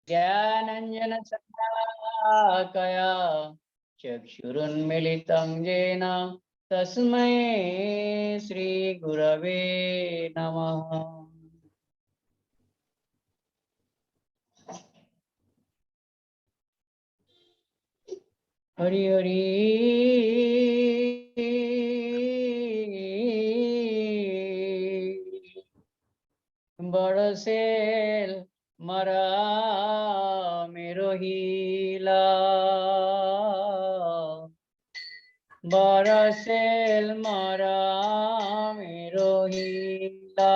ज्ञानाञ्जनशलाकया चक्षुरुन्मिलितं येन तस्मै श्रीगुरवे नमः। हरि हरि बड़सेल मरा मेरो हीला, बड़सेल मरा मेरो हीला,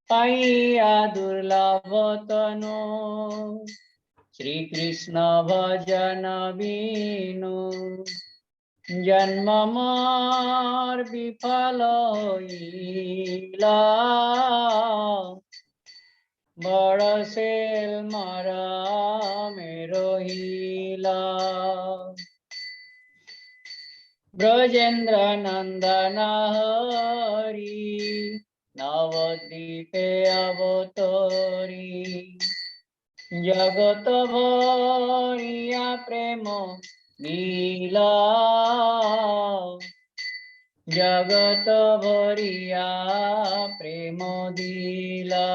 पाइया दुर्लभ तनु श्री कृष्ण भजन बीनु, जन्म मोर विफल होइला, बड़सेल मरा मेरो हीला। ब्रजेन्द्र नंदन हरि नवद्वीपे अवतरी, जगत भरिया प्रेम लीला, जगत भरिया प्रेम दिला,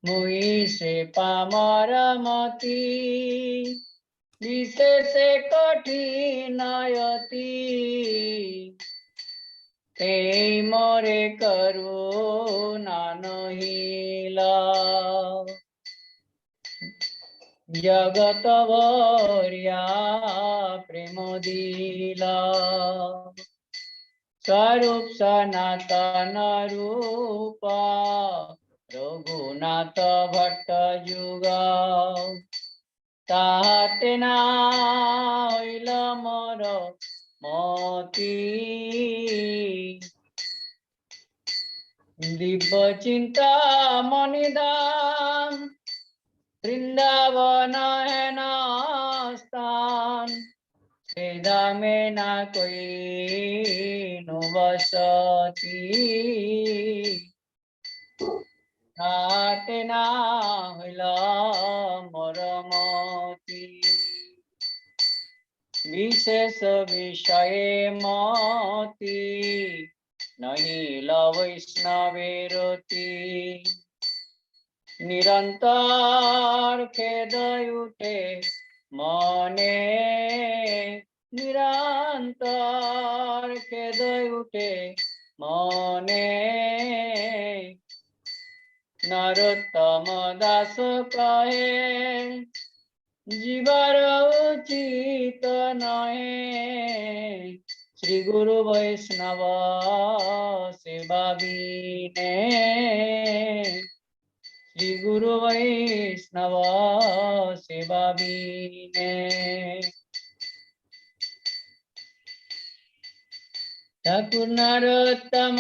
मुई से पामर मती विशेष कठिनायति, ते मोरे करुणा नहिला, जगत भरिया प्रेम दिला, स्वरूप सनातन रूपा रघुनाथ भट्ट जुगा, ताहाते ना हईल मोर मती, दिव्य चिंता मणिधाम वृंदावन है ना स्थान, धामे ना कोई नो बसती, ताहाते ना हईल मोर मती, विशेष विषय मति नहीं वैष्णवेरति, निरंतर खेद उठे मने, निरंतर खेद उठे मने, नरोत्तम दास कहे जीवर उचित नहे, श्री गुरु वैष्णव सेवा बीने, श्री गुरु वैष्णव सेवा बीने। ठाकुर नरोत्तम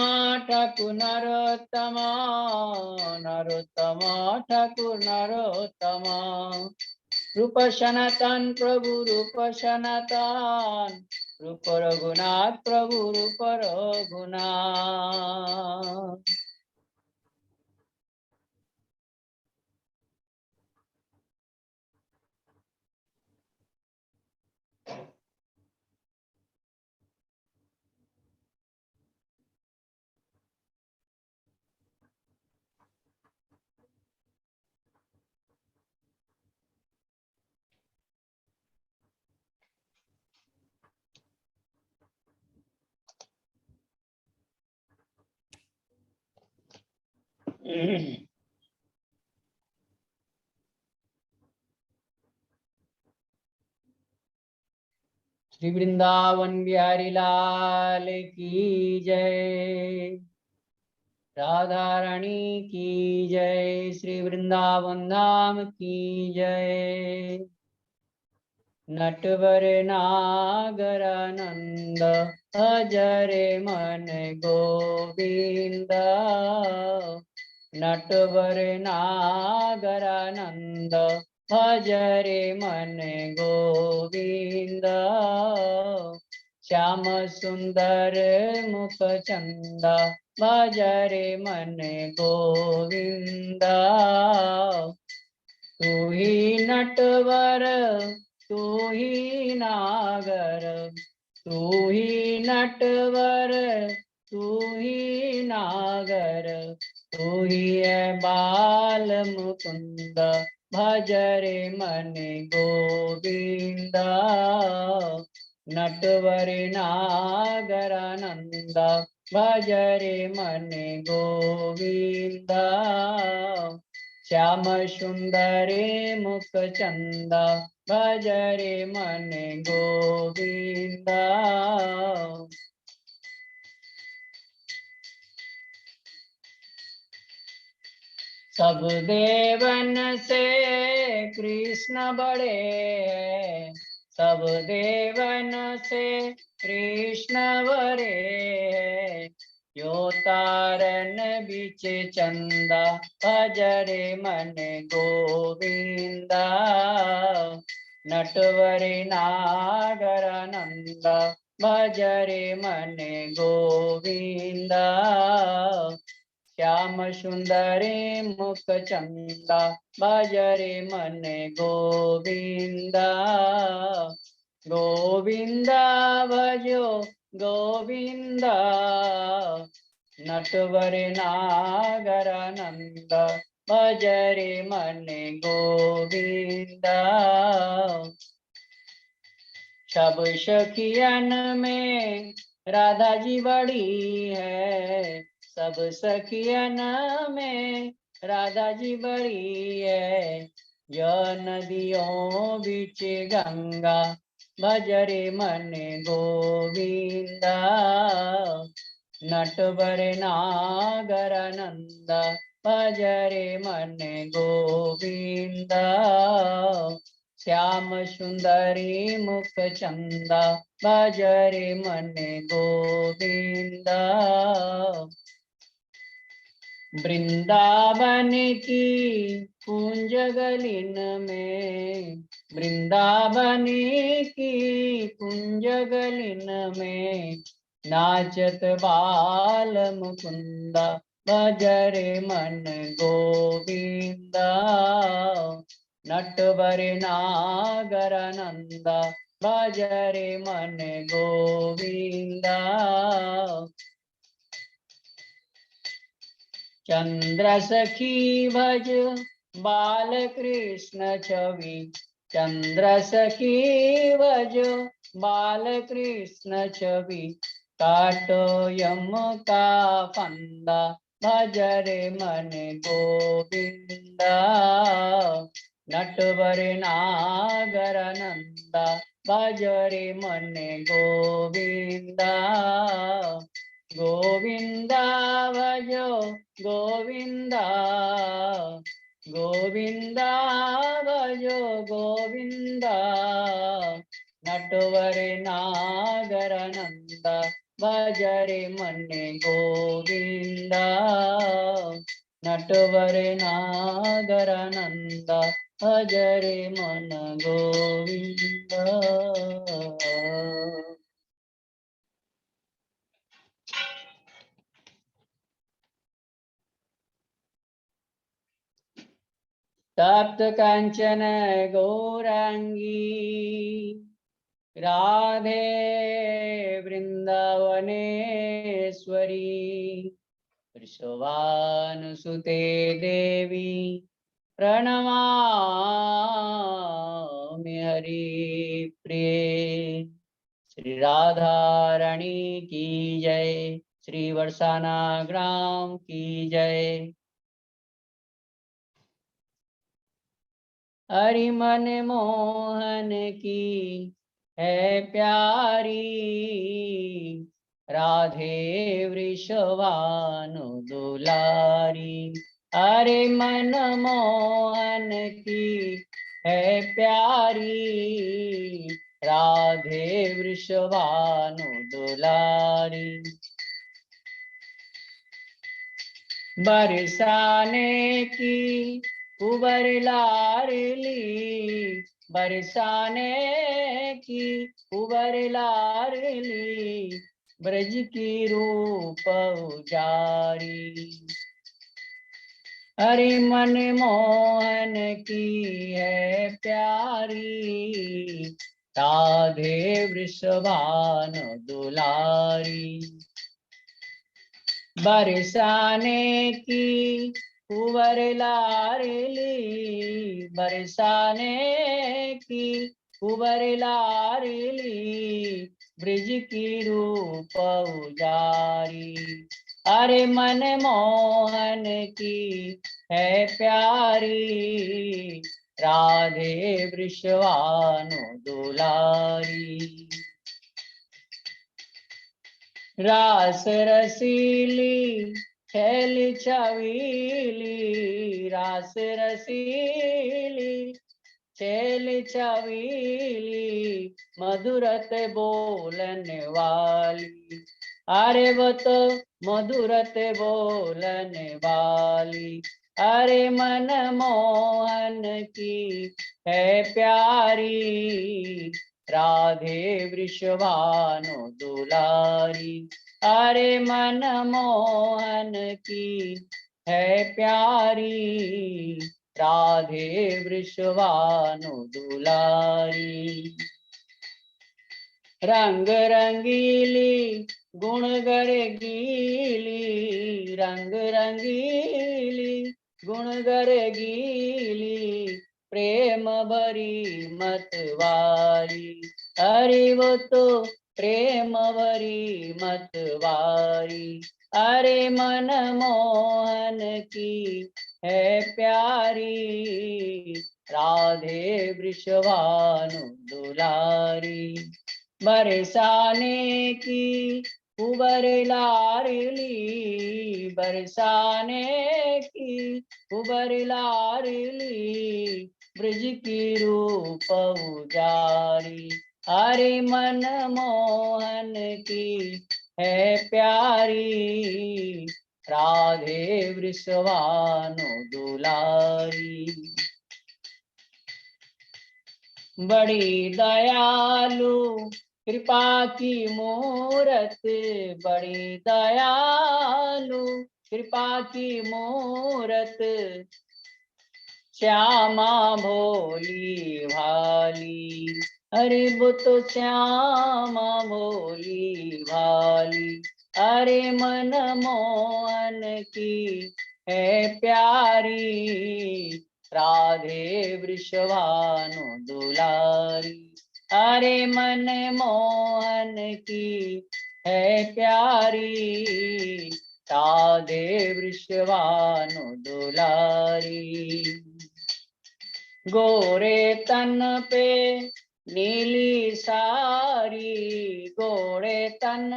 ठाकुर नरोत्तम, नरोत्तम ठाकुर नरोत्तम, रूप सनातन प्रभु रूप सनातन, रूप रघुनाथ प्रभु रूप रघुनाथ। श्री वृंदावन बिहारी लाल की जय, राधा रानी की जय, श्री वृंदावन धाम की जय। नटवर नागर नंद भजरे मन गोविंद, नटवर नागर नंद भजरे मन गोविंद, श्याम सुंदर मुख चंदा भज रे मन गोविंदा। तू ही नटवर तू ही नागर, तू ही नटवर तू ही नागर, तू ही है बाल मुकुंद भज रे मन गोविंदा। नटवर नागरानंद भज रे मन गोविंदा। श्याम सुंदरे मुख चंदा भज रे मन गोविंदा। सब देवन से कृष्ण बड़े हैं, सब देवन से कृष्ण बड़े हैं। यो तारन बीच चंदा भज रे मन गोविंदा। नटवर नागरानंद भज रे मन गोविंदा। श्याम सुंदरे मुख चंदा भज रे मन गोविंदा। गोविंदा भजो गोविंदा, नटवर नागरानंद भज रे मन गोविंदा। सब सखियन में राधा जी बड़ी है, सब सखियन में राधा जी बड़ी है। यह नदियों बीच गंगा भज रे मन गोविंदा। नटवर नागरानंद भज रे मन गोविंदा। श्याम सुंदरी मुख चंदा भज रे मन गोविंदा। वृंदावन की कुंज गलिन में, वृंदावन की कुंज गलिन में, नाचत बाल मुकुंदा भज रे मन गोविंदा। नटवर नागरानंद भज रे मन गोविंदा। चंद्र सखी भज बाल कृष्ण छवि, चंद्र सखी भज बाल कृष्ण छवि। काटो यम का फंदा भज रे मन गोविंदा। नटवर नागरानंद भज रे मन गोविंदा। गोविंदा भजो गोविंदा, गोविंदा भजो गोविंदा। नटवर नागरानंद भज रे मन गोविंदा। नटवर नागरानंद भज रे मन गोविंदा। तप्त कांचन गौरांगी राधे वृंदावनेश्वरी। वृषभानुसुते देवी प्रणमामि हरिप्रिये। श्री राधा रानी की जय, श्री बरसाना ग्राम की जय। हरि मन मोहन की है प्यारी, राधे वृषभानु दुलारी। हरे मन मोहन की है प्यारी, राधे वृषभानु दुलारी। बरसाने की उबर लारली, बरसाने की उबर लारली। ब्रज की रूप उजारी। हरि मन मोहन की है प्यारी, राधे वृषभान दुलारी। बरसाने की कुंवर लाडली, बरसाने की कुंवर लाडली, ब्रिज की रूप उजारी। अरे मन मोहन की है प्यारी, राधे वृषभानु दुलारी। रास रसीली छैल छबीली, रास रसीली छैल छबीली, मधुरत बोलन वाली। अरे वो तो मधुरत बोलन वाली, अरे मन मोहन की है प्यारी, राधे वृषभानु दुलारी। अरे मन मोहन की है प्यारी, राधे वृषभानु दुलारी। रंग रंगीली गुण गीली, रंग रंगीली गुण गीली, प्रेम भरी मतवारी। अरे वो तो प्रेम भरी मतवारी, अरे मन मोहन की है प्यारी, राधे वृषभानु दुलारी। बरसाने की कुंवर लाडली, बरसाने की कुंवर लाडली, ब्रज की रूप उजारी। अरे मन मोहन की है प्यारी, राधे वृषभानु दुलारी। बड़ी दयालु कृपा की मूरत, बड़ी दयालु कृपा की मूरत, श्यामा भोली भाली। अरे वो तो श्यामा भोली भाली, अरे मन मोहन की है प्यारी, राधे वृषभानु दुलारी। अरे मन मोहन की है प्यारी, राधे वृषभानु दुलारी। गोरे तन पे नीली सारी, गोरे तन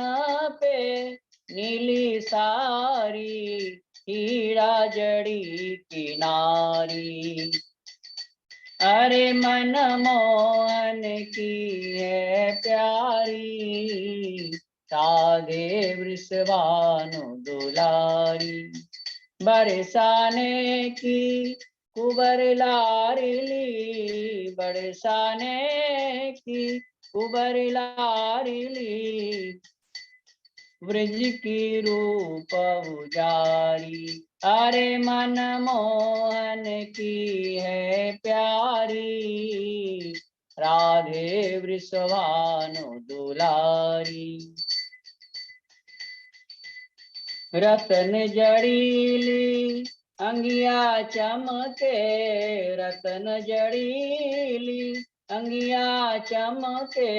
पे नीली सारी, हीरा जड़ी किनारी। अरे मन मोहन की है प्यारी, राधे वृषभानु दुलारी। बरसाने की कुंवर लाडली, बरसाने की कुंवर लाडली, ब्रज की रूप उजारी। अरे मन मोहन की है प्यारी, राधे वृषभानु दुलारी। रतन जड़ीली अंगिया चमके, रतन जड़ीली अंगिया चमके,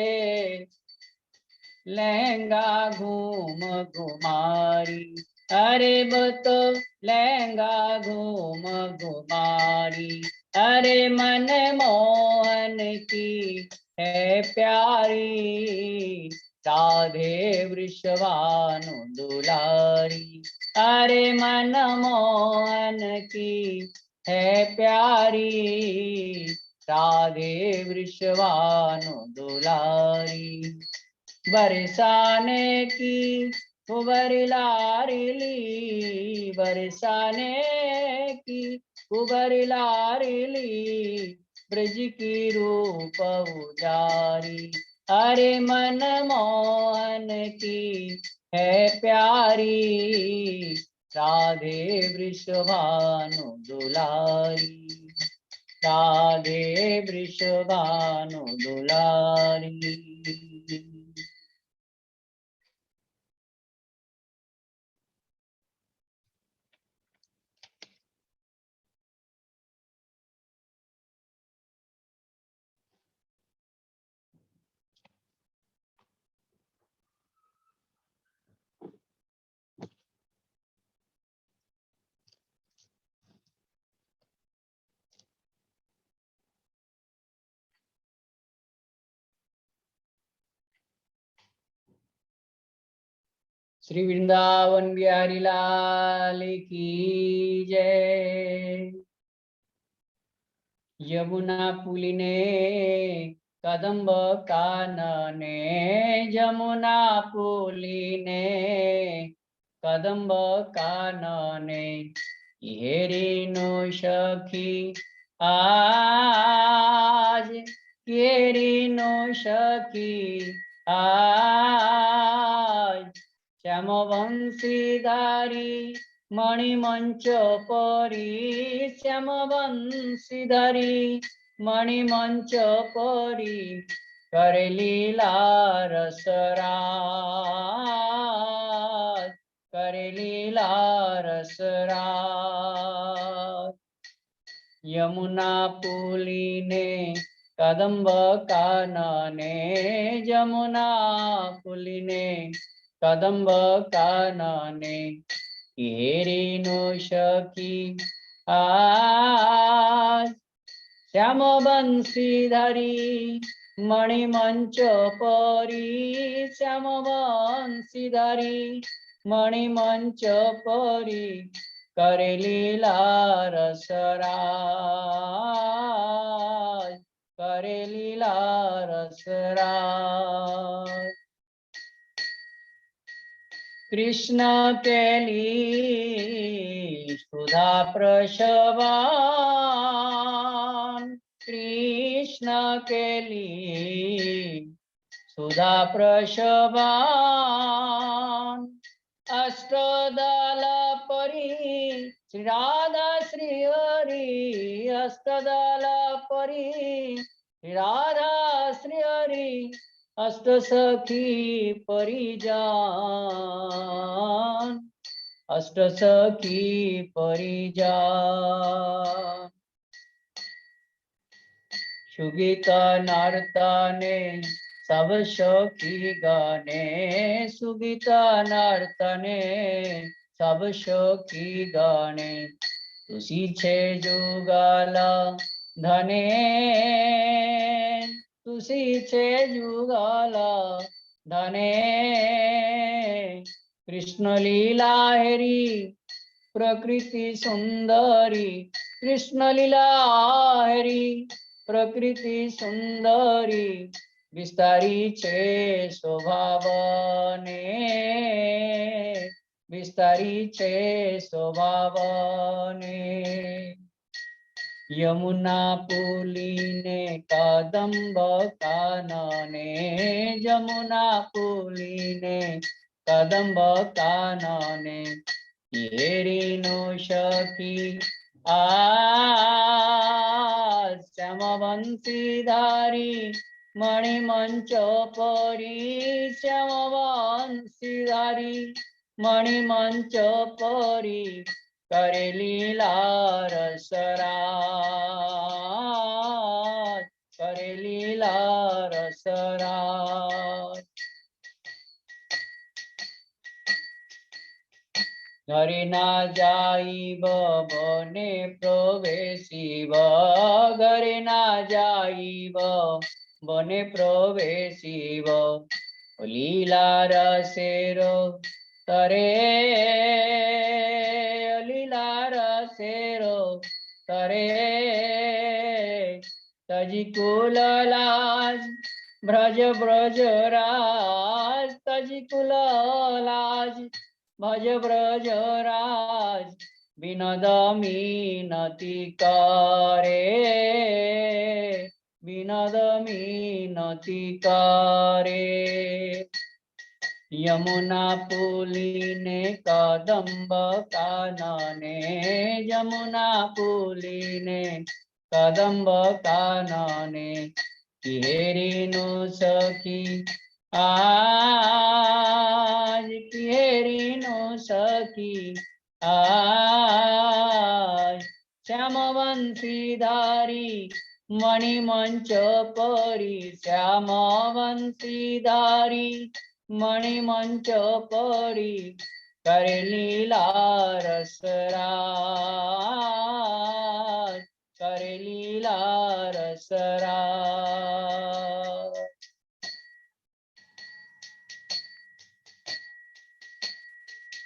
लहंगा घूम घुमारी। अरे वो तो लहंगा घूम घुमारी, अरे मन मोहन की है प्यारी, राधे वृषभानु दुलारी। अरे मन मोहन की है प्यारी, राधे वृषभानु दुलारी। बरसाने की कुंवर लाडली, बरसाने की कुंवर लाडली, ब्रज की रूप उजारी। अरे मन मोहन की है प्यारी, राधे वृषभानु दुलारी, राधे वृषभानु दुलारी। श्री वृंदावन बिहारी लाल की जय। यमुना पुलिने कदम्ब कानने, यमुना पुलिने कदम्ब कानने, हेरिनु सखी आज, हेरिनु सखी आज, श्याम वंशीधारी मणिमंच परी, श्याम वंशीधारी मणिमंच परी, करे लीला रसराज, करे लीला रसराज। यमुना पुलिने कदम्ब कानने, यमुना पुलिने कदम्ब कानने, हेरिनु सखी आज, श्याम बंशीधरी मणिमंच परी, श्याम बंशीधरी मणिमंच परी, करे लीला रसराज, करे लीला रसराज। कृष्ण केली सुधा प्रसवान, कृष्ण केली सुधा प्रसवान, अष्टदल परी श्री राधा श्री हरि, अष्टदल परी श्री राधा श्री हरि, अष्ट सखी परिजान, अष्ट सखी परिजान। सुगीत नर्तने सब सखी गाने, सुगीत नर्तने सब सखी गाने, तुसी छे जुगल धने, तुसी छे जुगल धने, कृष्ण लीला हेरी प्रकृति सुंदरी, कृष्ण लीला हेरी प्रकृति सुंदरी, विस्तारी छे स्वभावने, विस्तारी छे स्वभावने। यमुना पुलिने कदम्ब कानने, यमुना पुलिने कदम्ब कानने, हेरिनु सखी आज, श्याम वंशीधारी मणिमंच परी, श्याम वंशीधारी मणिमंच परी, करे लीला रसराज, करे लीला रसराज। घरे ना जाइब बने प्रवेशिब, घरे ना जाइब बने प्रवेशिब, लीला रसेर तरे, लीला रसेर तरे, तजी कुल लाज ब्रज ब्रज राज, तजी कुल लाज भज ब्रज राज, विनोद मीनति करे, विनोद मिनति करे। यमुना पुलिने कदम्ब कानने, यमुना पुलिने कदम्ब कानने, किहेरिनु सखी आज, किहेरिनु सखी आज। श्यामवंशीधारी मणिमंच परी, श्यामवंशीधारी मणिमंच परी, करे लीला रसराज, करे लीला रसराज।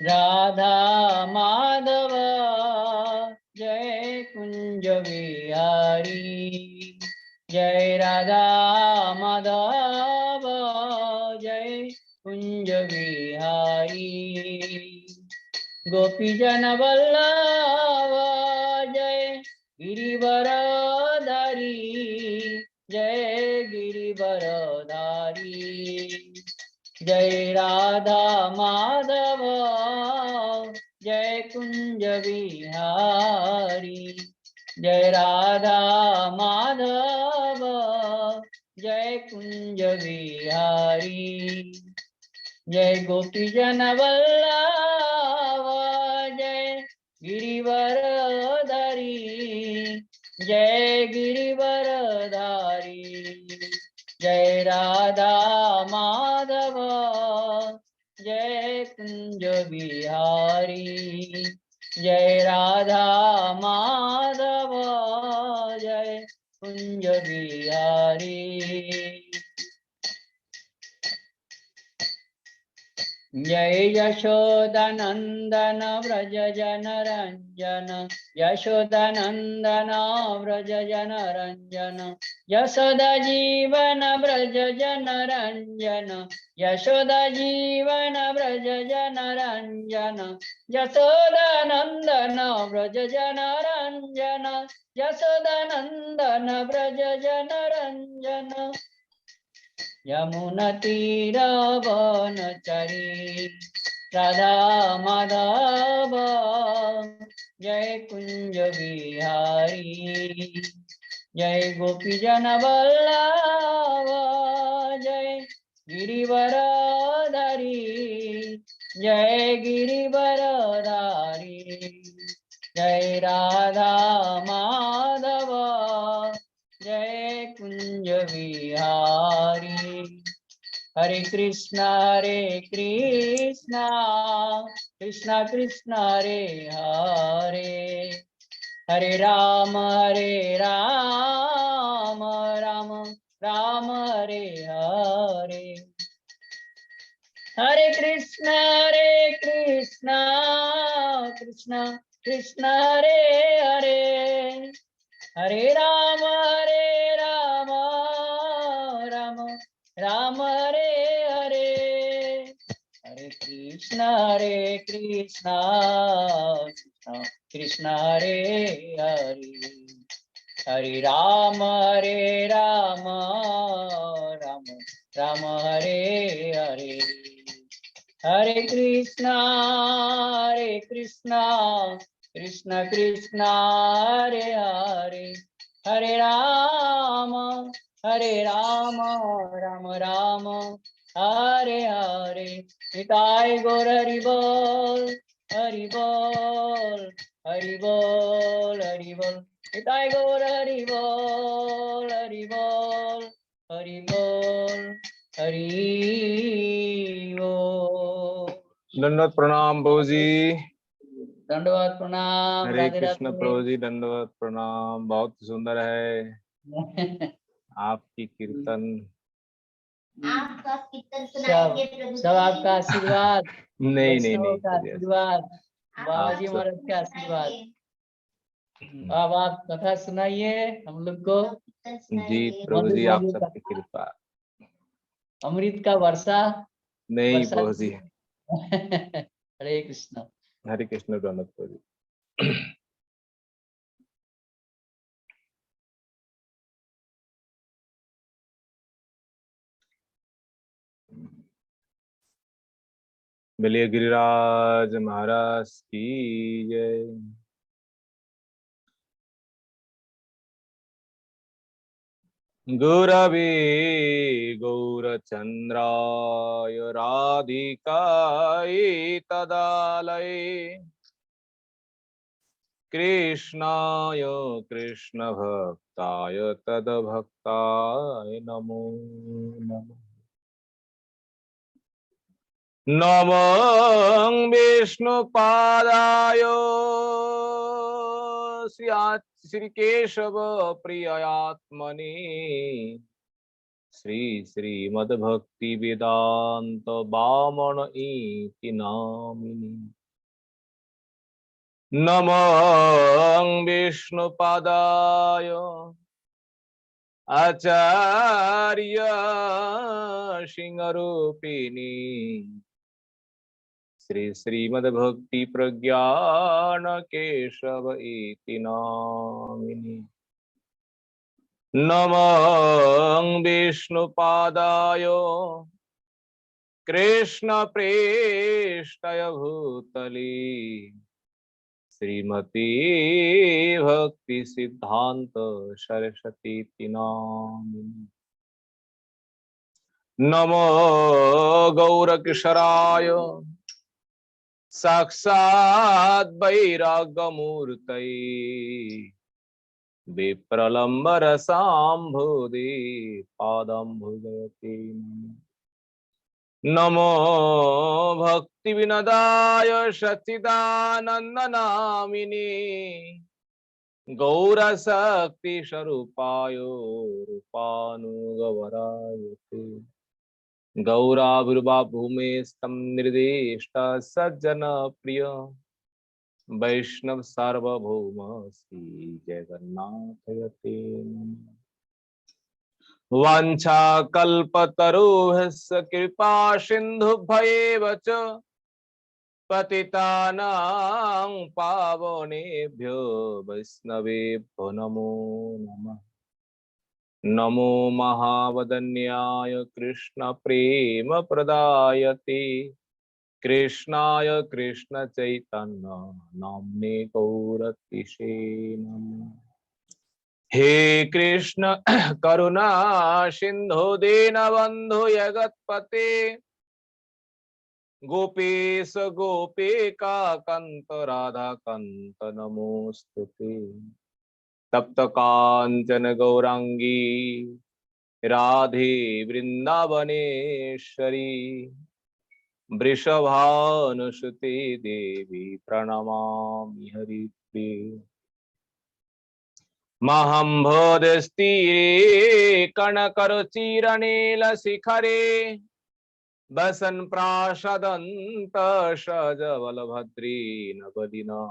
राधा माधव जय कुंज बिहारी, जय राधा माधव जय कुंज बिहारी। गोपीजन वल्लभ जय गिरिवरधारी, जय गिरिवरधारी। जय राधा माधव जय कुंज बिहारी, जय राधा माधव जय कुंज बिहारी। जय गोपीजन वल्लभ जय गिरिवरधारी, जय गिरिवरधारी। जय राधा माधव जय कुंज बिहारी, जय राधा माधव जय कुंज बिहारी। जय यशोदानंदन व्रज जन रंजन, यशोदानंदन व्रज जन रंजन, यशोदा जीवन व्रज जन रंजन, यशोदा जीवन व्रज जन रंजन, यशोदानंदन व्रज जन रंजन, यशोदानंदन व्रज जन रंजन। यमुना तीर वनचरी, राधा माधव जय कुंज बिहारी, जय गोपीजन वल्लभ जय गिरिवरधारी, जय गिरिवरधारी। जय राधा माधव जय कुंज बिहारी। हरे कृष्णा कृष्णा कृष्णा हरे हरे, हरे राम राम राम हरे हरे। हरे कृष्णा कृष्णा कृष्णा हरे हरे, हरे राम राम राम हरे हरे। हरे कृष्णा कृष्णा कृष्णा हरे हरे, हरे राम राम राम हरे हरे। हरे कृष्णा कृष्णा कृष्णा हरे हरे, हरे राम राम राम हरे हरे। निताय गौर हरि बोल, हरि बोल, हरि बोल, हरि बोल। निताय गौर हरि बोल, हरि बोल, हरि बोल, हरि बोल। दंडवत प्रणाम प्रभु जी। दंडवत प्रणाम। हरे राधे कृष्ण राधे। प्रभु जी, दंडवत प्रणाम। बहुत सुंदर है आपकी कीर्तन। आपका कीर्तन सुनाएंगे प्रभु सब आपका आशीर्वाद, नहीं वैष्णवों का प्रभु जी, आशीर्वाद, बाबा जी आप महाराज का आशीर्वाद। अब आप कथा सुनाइए हम लोग को। जी प्रभु मधुर जी, आप मधुर सबकी कथा, कृपा। अमृत का वर्षा नहीं वर्षा प्रभु जी। हरे कृष्ण। हरे कृष्ण प्रभु जी। बोलिए गिरिराज महाराज की जय। गुरवे गौरचन्द्राय राधिकाय तदालये कृष्णाय कृष्णभक्ताय तद्भक्ताय नमो नमः। नमो विष्णुपादाय श्री केशव प्रियात्मने श्री श्रीमद्भक्ति वेदांत वामन इति नामिने। नमो विष्णुपादाय आचार्य सिंहरूपिणी श्री श्रीमद्भक्ति प्रज्ञान केशव इति नामिने। नमो विष्णुपादाय कृष्ण प्रेष्ठाय भूतले श्रीमती भक्ति सिद्धांत सरस्वती नामिने। नमो गौरकिशोराय साक्षात् वैराग्यमूर्तये विप्रलम्बर साम्भुदे पादम्भुजयते। नमो भक्ति विनदाय सच्चिदानंद नामिने गौरशक्ति स्वरूपाय रूपानुगवरायते। गौराविर्भावभूमेस्तं निर्देष्ट सज्जन प्रिय वैष्णव सार्वभौम श्री जगन्नाथयते नमः। वाञ्छाकल्पतरुभ्यश्च कृपा सिन्धुभ्येव च पतितानां पावनेभ्यो वैष्णवेभ्यो नमो नमः। नमो महावदन्याय कृष्ण प्रेम प्रदायते कृष्णाय कृष्ण चैतन्य नाम्ने गौरतिषे नमः। हे कृष्ण करुणा सिंधु दीनबंधु जगत्पते गोपेश गोपिका कांत राधा कांत नमोस्तुते। तप्त कांचन गौरांगी राधे वृंदावनेश्वरी वृषभानुसुते देवी प्रणमामि हरिप्रिये। महम्भोदस्तीरे कणकरुचिरनीलशिखरे वसन् प्रासदन्त सजवलभद्री नवदिना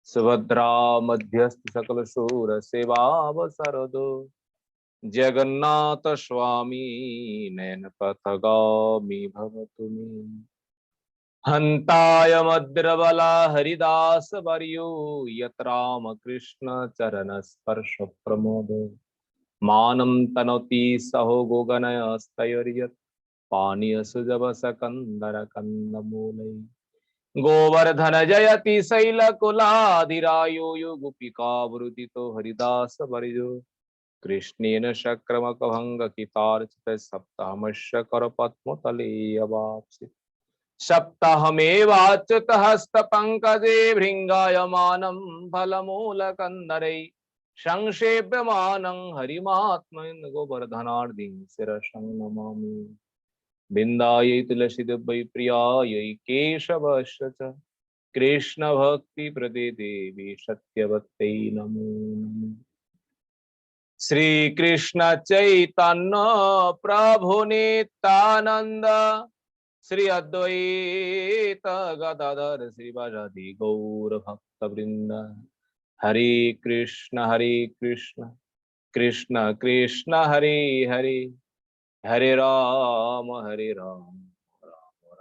सुभद्रा मध्यस्थ सकलशूरसेवावसरदो जगन्नाथ स्वामी नयनपथगामी भवतु मे। हन्ताय मद्रबला हरिदास वर्यो यत्र रामकृष्ण चरण स्पर्श प्रमोद मानं तनोति सहो गोगनयस्तैर्यत् पानीय सुजव सकंदर कंदमूलै गोवर्धन जयति शैलकुलाधिरायो यो गोपिका वृदितो हरिदास वर्यो कृष्णेन शक्रमकभंग कितार्चित सप्ताहमस्य करपद्मतले अवाप्सित। सप्ताहमेवाच्युत हस्त पंकजे भृंगायमानं फलमूलकन्दरै संक्षेप्यमानं हरिमात्मन् गोवर्धनार्धिं शिरसं नमामि। बिन्दायै तुलसीदेवै प्रियायै केशवस्य च कृष्ण भक्ति प्रदे देवी सत्यवत्यै नमो नमः। श्री कृष्ण चैतन्य प्रभु नित्यानंद श्री अद्वैत गदाधर श्रीवासादि गौर भक्त वृंद। हरे कृष्ण कृष्ण कृष्ण हरे हरे हरे राम राम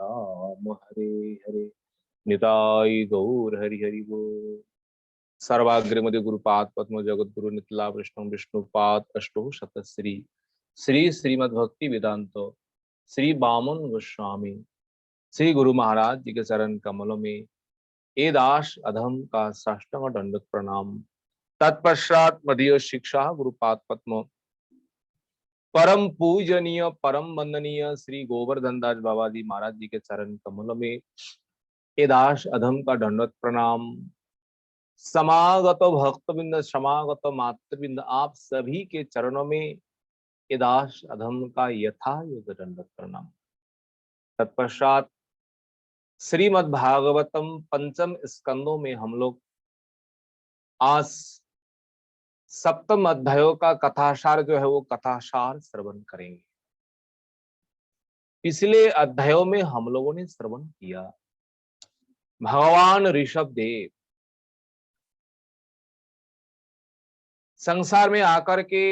राम हरे हरे। निताई गौर हरि हरि बोल। सर्वाग्रे गुरुपाद पद्म जगत गुरु नितला वैष्णव विष्णुपाद अष्टो शतश्री श्री श्रीमद्भक्ति वेदांत श्री वामन गोस्वामी श्री गुरु महाराज जी के चरण कमलों में ए दास अधम का साष्टांग दंडवत प्रणाम। तत्पश्चात मदीय शिक्षा गुरुपाद पद्म परम पूजनीय परम वंदनीय श्री गोवर्धन दास बाबा जी महाराज जी के चरण कमलों में ए दास अधम का दंडवत प्रणाम। समागत भक्तबिंद समागत मातृबिंद आप सभी के चरणों में ए दास अधम का यथा योग्य दंडवत प्रणाम। तत्पश्चात श्रीमद् भागवतम पंचम स्कंदों में हम लोग आज सप्तम अध्यायों का कथासार जो है वो कथासार श्रवण करेंगे। पिछले अध्यायों में हम लोगों ने श्रवण किया भगवान ऋषभ देव संसार में आकर के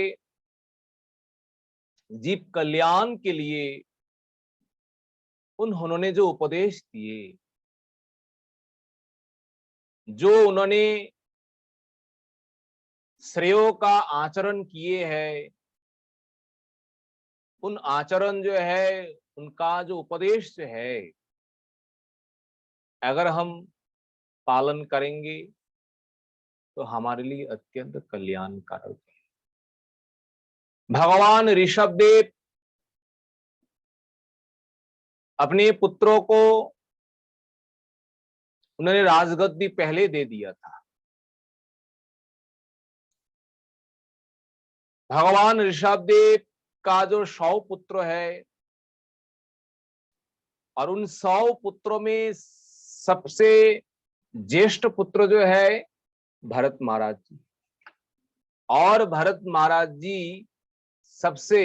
जीव कल्याण के लिए उन्होंने जो उपदेश दिए, जो उन्होंने श्रेयों का आचरण किए हैं, उन आचरण जो है उनका जो उपदेश है अगर हम पालन करेंगे तो हमारे लिए अत्यंत कल्याणकारक है। भगवान ऋषभ देव अपने पुत्रों को उन्होंने राजगद्दी पहले दे दिया था। भगवान ऋषभ देव का जो 100 पुत्र है और उन 100 पुत्रों में सबसे ज्येष्ठ पुत्र जो है भरत महाराज जी, और भरत महाराज जी सबसे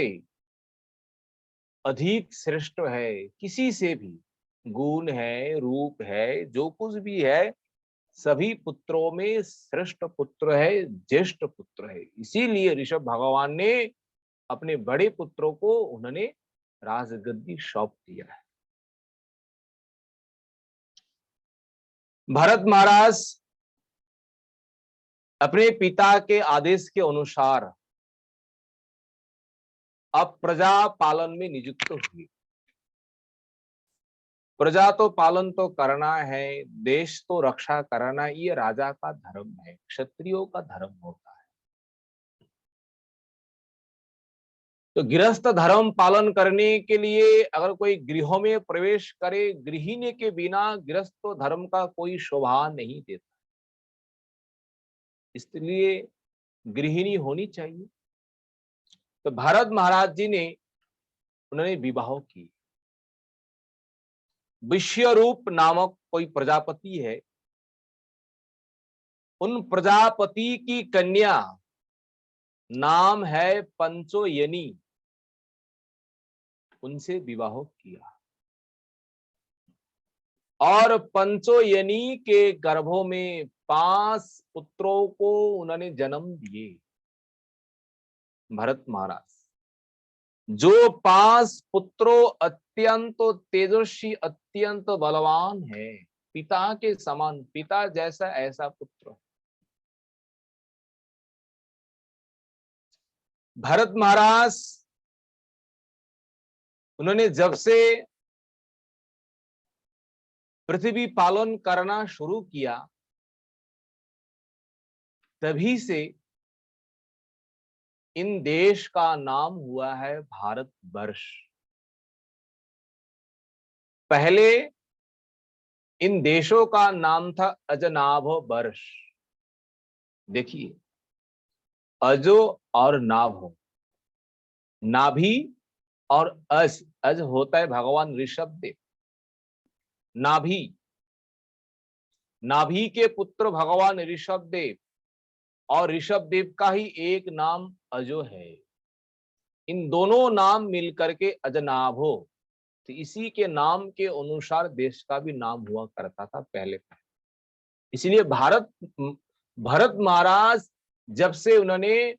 अधिक श्रेष्ठ है। किसी से भी गुण है, रूप है, जो कुछ भी है, सभी पुत्रों में श्रेष्ठ पुत्र है, ज्येष्ठ पुत्र है। इसीलिए ऋषभ भगवान ने अपने बड़े पुत्रों को उन्होंने राजगद्दी सौंप दिया है। भरत महाराज अपने पिता के आदेश के अनुसार अब प्रजा पालन में नियुक्त हुए। प्रजा तो पालन तो करना है, देश तो रक्षा करना, ये राजा का धर्म है, क्षत्रियों का धर्म होता है। तो गृहस्थ धर्म पालन करने के लिए अगर कोई गृहों में प्रवेश करे, गृहिणी के बिना गृहस्थ तो धर्म का कोई शोभा नहीं देता, इसलिए गृहिणी होनी चाहिए। तो भरत महाराज जी ने उन्होंने विवाह की। विश्वरूप नामक कोई प्रजापति है, उन प्रजापति की कन्या नाम है पंचोयनी, उनसे विवाह किया और पंचोयनी के गर्भों में 5 पुत्रों को उन्होंने जन्म दिए। भरत महाराज जो 5 पुत्रों अत्यंत तेजस्वी, अत्यंत बलवान है, पिता के समान, पिता जैसा ऐसा पुत्र। भरत महाराज उन्होंने जब से पृथ्वी पालन करना शुरू किया तभी से इन देश का नाम हुआ है भारत वर्ष। पहले इन देशों का नाम था अजनाभ वर्ष। देखिए, अजो और नाभो, नाभि और अज, अज होता है भगवान ऋषभ देव। नाभि, नाभि के पुत्र भगवान ऋषभ देव, और ऋषभ देव का ही एक नाम अजो है। इन दोनों नाम मिलकर के अजनाभो, तो इसी के नाम के अनुसार देश का भी नाम हुआ करता था पहले। इसलिए भरत महाराज जब से उन्होंने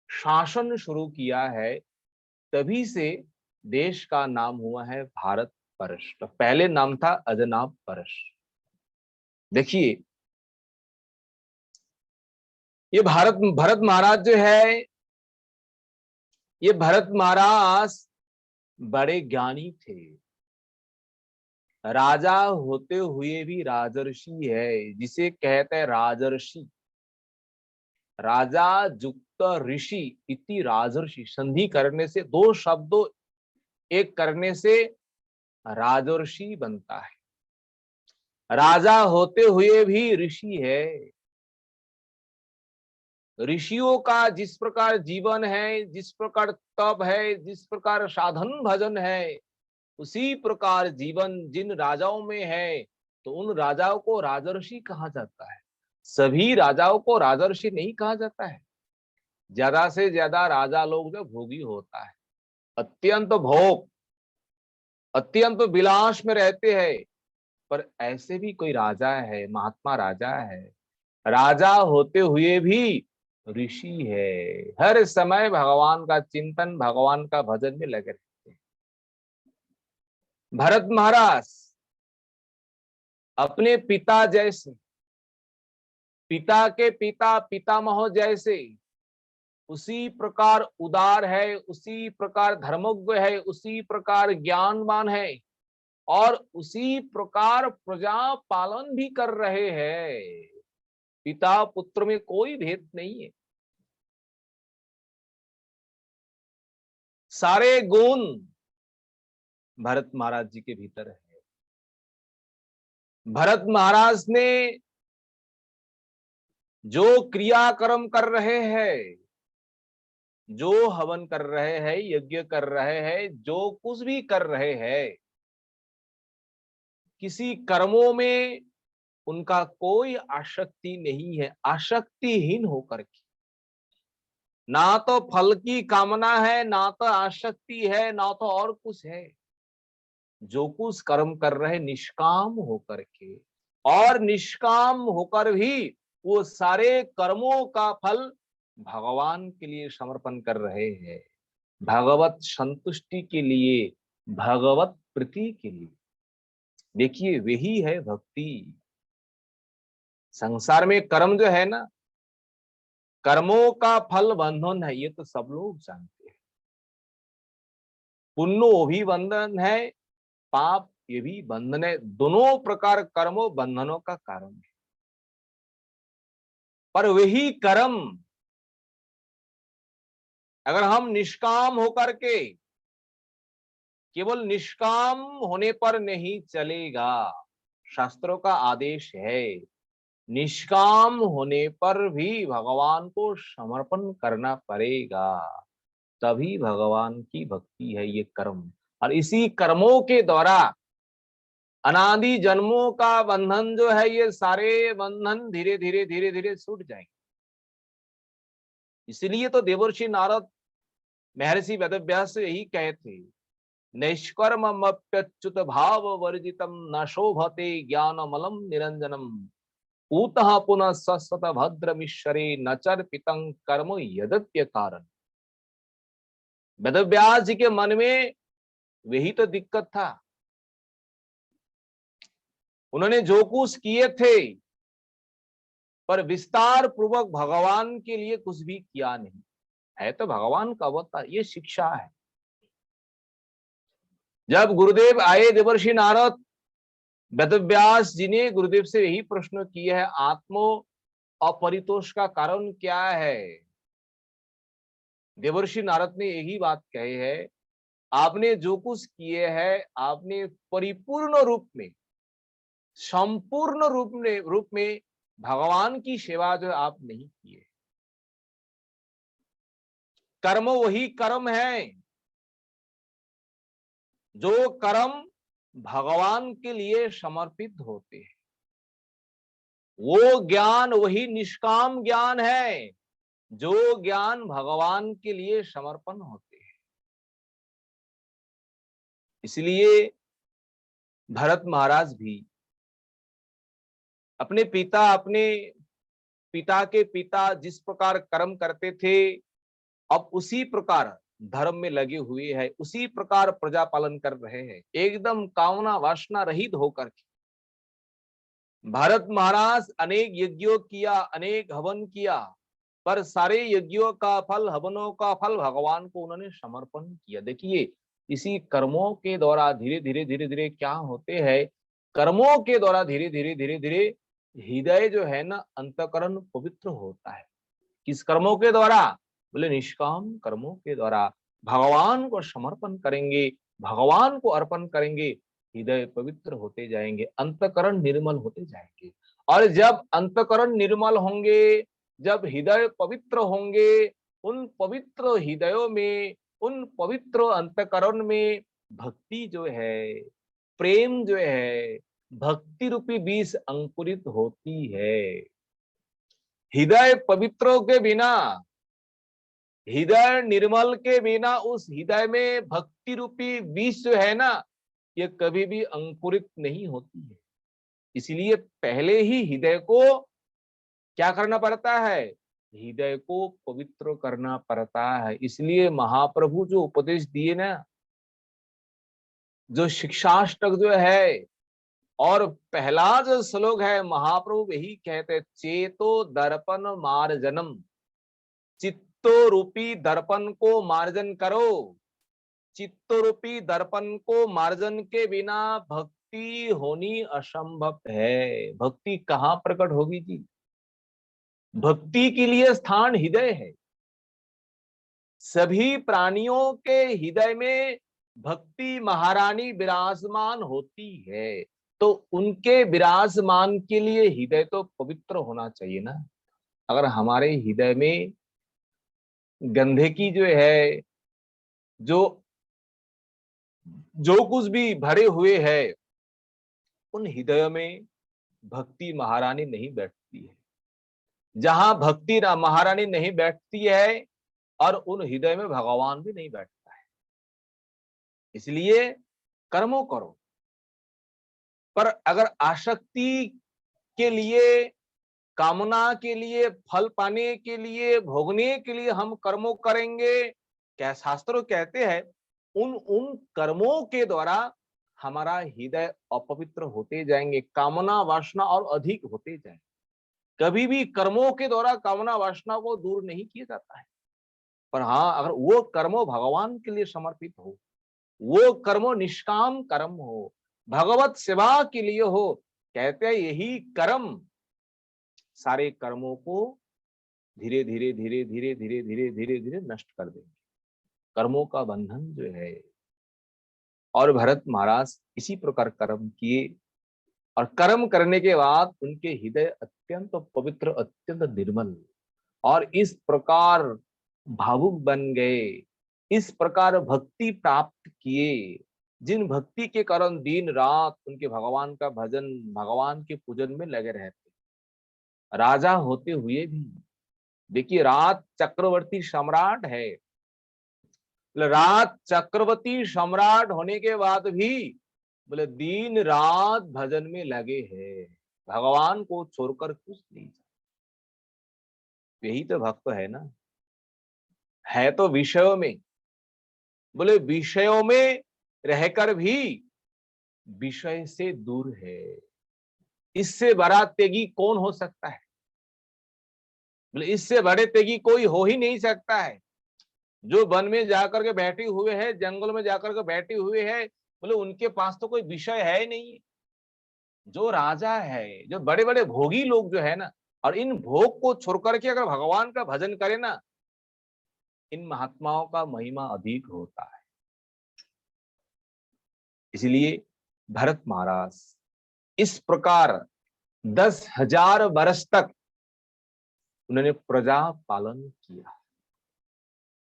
शासन शुरू किया है तभी से देश का नाम हुआ है भारत वर्ष। तो पहले नाम था अजनाभ वर्ष। देखिए, ये भरत महाराज जो है, ये भरत महाराज बड़े ज्ञानी थे। राजा होते हुए भी राजर्षि है, जिसे कहते हैं राजर्षि। राजा युक्त ऋषि इति राजर्षि, संधि करने से, दो शब्दों एक करने से राजर्षि बनता है। राजा होते हुए भी ऋषि है। ऋषियों का जिस प्रकार जीवन है, जिस प्रकार तप है, जिस प्रकार साधन भजन है, उसी प्रकार जीवन जिन राजाओं में है, तो उन राजाओं को राजर्षि कहा जाता है। सभी राजाओं को राजर्षि नहीं कहा जाता है। ज्यादा से ज्यादा राजा लोग जो भोगी होता है, अत्यंत भोग, अत्यंत विलास में रहते हैं। पर ऐसे भी कोई राजा है, महात्मा राजा है, राजा होते हुए भी ऋषि है। हर समय भगवान का चिंतन, भगवान का भजन में लगे रहते हैं। भरत महाराज अपने पिता जैसे, पिता के पिता पितामह जैसे, उसी प्रकार उदार है, उसी प्रकार धर्मज्ञ है, उसी प्रकार ज्ञानवान है, और उसी प्रकार प्रजा पालन भी कर रहे हैं। पिता पुत्र में कोई भेद नहीं है। सारे गुण भरत महाराज जी के भीतर है। भरत महाराज ने जो क्रियाक्रम कर रहे हैं, जो हवन कर रहे हैं, यज्ञ कर रहे हैं, जो कुछ भी कर रहे हैं, किसी कर्मों में उनका कोई आसक्ति नहीं है। आसक्तिहीन होकर के, ना तो फल की कामना है, ना तो आसक्ति है, ना तो और कुछ है। जो कुछ कर्म कर रहे निष्काम होकर के, और निष्काम होकर भी वो सारे कर्मों का फल भगवान के लिए समर्पण कर रहे हैं, भगवत संतुष्टि के लिए, भगवत प्रीति के लिए। देखिए, वही है भक्ति। संसार में कर्म जो है ना, कर्मों का फल बंधन है, ये तो सब लोग जानते हैं। पुण्य भी बंधन है, पाप ये भी बंधन है। दोनों प्रकार कर्मों बंधनों का कारण है। पर वही कर्म अगर हम निष्काम होकर के, केवल निष्काम होने पर नहीं चलेगा। शास्त्रों का आदेश है, निष्काम होने पर भी भगवान को समर्पण करना पड़ेगा, तभी भगवान की भक्ति है ये कर्म। और इसी कर्मों के द्वारा अनादि जन्मों का बंधन जो है, ये सारे बंधन धीरे धीरे धीरे धीरे छूट जाएंगे। इसलिए तो देवर्षि नारद महर्षि वेदव्यास से यही कहे थे, नैष्कर्मप्यच्युत भाव वर्जितम न शोभते ज्ञानमलम निरंजनम पूतः पुनः सस्वत भद्रमीश्वरे न चर्पितं कर्म यद्य कारण। वेदव्यास जी के मन में वही तो दिक्कत था। उन्होंने जो कुछ किए थे, पर विस्तार पूर्वक भगवान के लिए कुछ भी किया नहीं। है तो भगवान का अवतार, ये शिक्षा है। जब गुरुदेव आए देवर्षि नारद, वेदव्यास जी ने गुरुदेव से यही प्रश्न किया है, आत्मो अपरितोष का कारण क्या है। देवर्षि नारद ने यही बात कही है, आपने जो कुछ किए हैं, आपने परिपूर्ण रूप में, संपूर्ण रूप में भगवान की सेवा जो आप नहीं किए। कर्म वही कर्म है जो कर्म भगवान के लिए समर्पित होते हैं। वो ज्ञान वही निष्काम ज्ञान है जो ज्ञान भगवान के लिए समर्पण होते हैं। इसलिए भरत महाराज भी अपने पिता के पिता जिस प्रकार कर्म करते थे, अब उसी प्रकार धर्म में लगे हुए हैं, उसी प्रकार प्रजा पालन कर रहे हैं, एकदम कामना वासना रहित होकर के। भरत महाराज अनेक यज्ञों किया, अनेक हवन किया, पर सारे यज्ञों का फल, हवनों का फल भगवान को उन्होंने समर्पण किया। देखिए, इसी कर्मों के द्वारा धीरे धीरे धीरे धीरे क्या होते हैं, कर्मों के द्वारा धीरे धीरे धीरे धीरे हृदय जो है ना, अंतःकरण पवित्र होता है। किस कर्मों के द्वारा? बोले निष्काम कर्मों के द्वारा। भगवान को समर्पण करेंगे, भगवान को अर्पण करेंगे, हृदय पवित्र होते जाएंगे, अंतःकरण निर्मल होते जाएंगे। और जब अंतःकरण निर्मल होंगे, जब हृदय पवित्र होंगे, उन पवित्र हृदयों में, उन पवित्र अंतःकरण में भक्ति जो है, प्रेम जो है, भक्ति रूपी बीज अंकुरित होती है। हृदय पवित्रों के बिना, हृदय निर्मल के बिना उस हृदय में भक्ति रूपी बीज जो है ना, ये कभी भी अंकुरित नहीं होती है। इसलिए पहले ही हृदय को क्या करना पड़ता है? हृदय को पवित्र करना पड़ता है। इसलिए महाप्रभु जो उपदेश दिए ना, जो शिक्षाष्टक जो है, और पहला जो श्लोक है, महाप्रभु यही कहते, चेतो दर्पण मार्जनम, चित्तो रूपी दर्पण को मार्जन करो। चित्तो रूपी दर्पण को मार्जन के बिना भक्ति होनी असंभव है। भक्ति कहाँ प्रकट होगी जी? भक्ति के लिए स्थान हृदय है। सभी प्राणियों के हृदय में भक्ति महारानी विराजमान होती है, तो उनके विराजमान के लिए हृदय तो पवित्र होना चाहिए ना। अगर हमारे हृदय में गंदगी जो है, जो कुछ भी भरे हुए है, उन हृदय में भक्ति महारानी नहीं बैठती है। जहां भक्ति महारानी नहीं बैठती है, और उन हृदय में भगवान भी नहीं बैठता है। इसलिए कर्मों करो, पर अगर आसक्ति के लिए, कामना के लिए, फल पाने के लिए, भोगने के लिए हम कर्मों करेंगे, क्या शास्त्रों कहते हैं, उन कर्मों के द्वारा हमारा हृदय अपवित्र होते जाएंगे, कामना वासना और अधिक होते जाएंगे। कभी भी कर्मों के द्वारा कामना वासना को दूर नहीं किया जाता है। पर हाँ, अगर वो कर्म भगवान के लिए समर्पित हो, वो कर्म निष्काम कर्म हो, भगवत सेवा के लिए हो, कहते हैं यही कर्म सारे कर्मों को धीरे धीरे धीरे धीरे धीरे धीरे धीरे धीरे नष्ट कर देंगे। कर्मों का बंधन जो है। और भरत महाराज इसी प्रकार कर्म किए, और कर्म करने के बाद उनके हृदय अत्यंत पवित्र, अत्यंत निर्मल, और इस प्रकार भावुक बन गए, इस प्रकार भक्ति प्राप्त किए, जिन भक्ति के कारण दिन रात उनके भगवान का भजन, भगवान के पूजन में लगे रहते, राजा होते हुए भी। देखिए, राज चक्रवर्ती सम्राट है, राज चक्रवर्ती सम्राट होने के बाद भी बोले दिन रात भजन में लगे हैं, भगवान को छोड़कर कुछ नहीं। यही तो भक्त है ना। है तो विषयों में, बोले विषयों में रहकर भी विषय से दूर है। इससे बड़ा त्यागी कौन हो सकता है? बोले इससे बड़े त्यागी कोई हो ही नहीं सकता है। जो वन में जाकर के बैठे हुए हैं, जंगल में जाकर के बैठे हुए हैं, बोले उनके पास तो कोई विषय है ही नहीं। जो राजा है, जो बड़े बड़े भोगी लोग जो है ना, और इन भोग को छोड़ करके अगर भगवान का भजन करे ना, इन महात्माओं का महिमा अधिक होता है। इसलिए भरत महाराज इस प्रकार 10,000 वर्ष तक उन्होंने प्रजा पालन किया।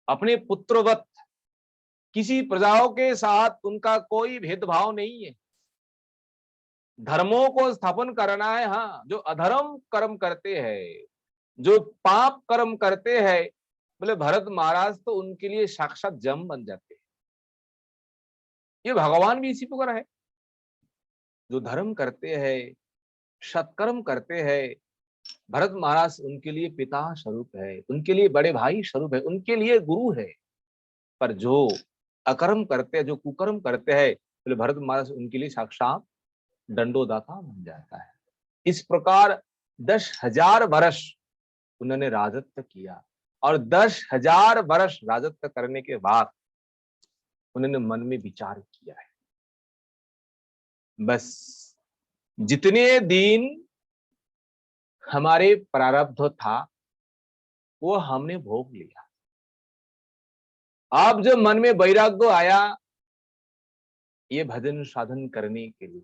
अपने पुत्रवत किसी प्रजाओं के साथ उनका कोई भेदभाव नहीं है। धर्मों को स्थापन करना है। हाँ, जो अधर्म कर्म करते हैं, जो पाप कर्म करते हैं, बोले भरत महाराज तो उनके लिए साक्षात जम बन जाते हैं। ये भगवान भी इसी प्रकार है। जो धर्म करते हैं, सत्कर्म करते हैं, भरत महाराज उनके लिए पिता स्वरूप है, उनके लिए बड़े भाई स्वरूप है, उनके लिए गुरु है। पर जो अकर्म करते हैं, जो कुकर्म करते हैं, बोले भरत महाराज उनके लिए साक्षात दंडोदाता बन जाता है। इस प्रकार 10,000 वर्ष उन्होंने राजत्व किया, और 10,000 वर्ष राजत्व करने के बाद उन्होंने मन में विचार किया है, बस जितने दिन हमारे प्रारब्ध था वो हमने भोग लिया। अब जब मन में वैराग्य आया ये भजन साधन करने के लिए,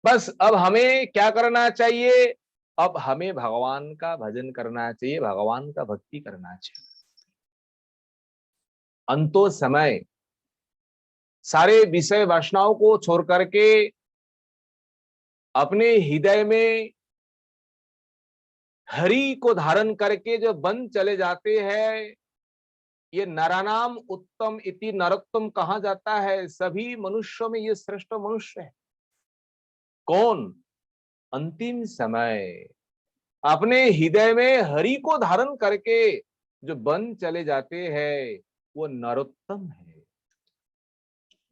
बस अब हमें क्या करना चाहिए? अब हमें भगवान का भजन करना चाहिए, भगवान का भक्ति करना चाहिए। अंतो समय सारे विषय वासनाओं को छोड़ करके अपने हृदय में हरि को धारण करके जो वन चले जाते हैं, ये नरानाम उत्तम इति नरोत्तम कहा जाता है। सभी मनुष्यों में ये श्रेष्ठ मनुष्य है कौन? अंतिम समय अपने हृदय में हरि को धारण करके जो वन चले जाते हैं वो नरोत्तम है।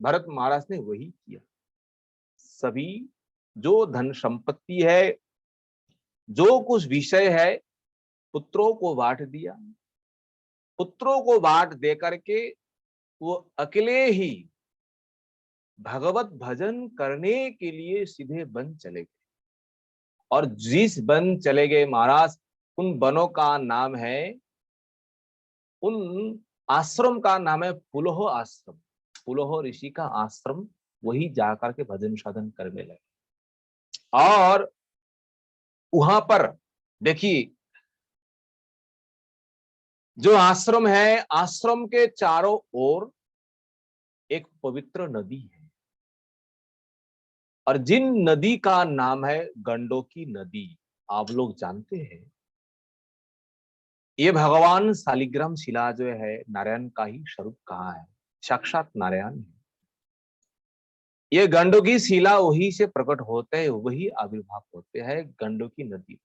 भरत महाराज ने वही किया। सभी जो धन संपत्ति है, जो कुछ विषय है, पुत्रों को बांट दिया। पुत्रों को बांट दे करके वो अकेले ही भगवत भजन करने के लिए सीधे वन चले गए। और जिस वन चले गए महाराज, उन वनों का नाम है, उन आश्रम का नाम है पुलह आश्रम। पुलह ऋषि का आश्रम, वही जाकर के भजन साधन करने लगे। और वहां पर देखिए जो आश्रम है, आश्रम के चारों ओर एक पवित्र नदी है, और जिन नदी का नाम है गंडोकी नदी। आप लोग जानते हैं ये भगवान शालिग्राम शिला जो है नारायण का ही स्वरूप कहा है, साक्षात नारायण है। ये गंडोकी शिला वही से प्रकट होते हैं, वही आविर्भाव होते हैं गंडोकी नदी,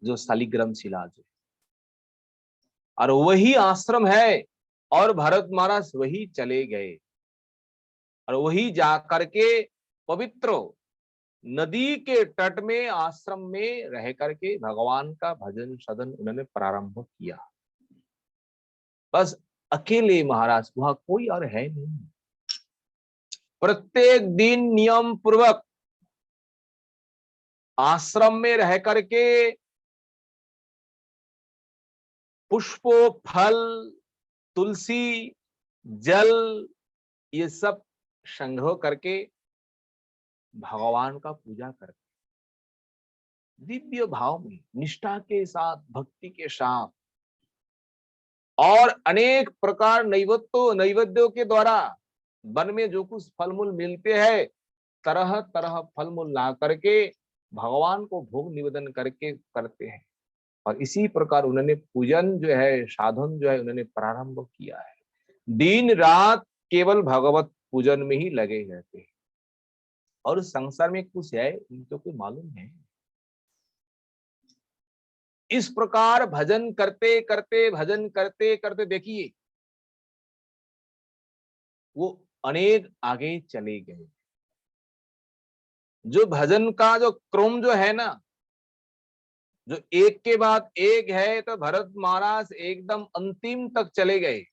जो शालिग्राम शिला जो, और वही आश्रम है। और भरत महाराज वही चले गए और वही जाकर के पवित्र नदी के तट में आश्रम में रह करके भगवान का भजन सदन उन्होंने प्रारंभ किया। बस अकेले महाराज, वहां कोई और है नहीं। प्रत्येक दिन नियम पूर्वक आश्रम में रह करके पुष्पों, फल, तुलसी, जल, ये सब संग्रह करके भगवान का पूजा करते, दिव्य भाव में, निष्ठा के साथ, भक्ति के साथ, और अनेक प्रकार नैवेद्यों के द्वारा वन में जो कुछ फल मूल मिलते हैं, तरह तरह फल मूल ला करके भगवान को भोग निवेदन करके करते हैं। और इसी प्रकार उन्होंने पूजन जो है, साधन जो है, उन्होंने प्रारंभ किया है। दिन रात केवल भगवत पूजन में ही लगे रहते हैं, और संसार में कुछ है इनको कोई मालूम है। इस प्रकार भजन करते करते देखिए वो अनेक आगे चले गए। जो भजन का जो क्रम जो है ना, जो एक के बाद एक है, तो भरत महाराज एकदम अंतिम तक चले गए।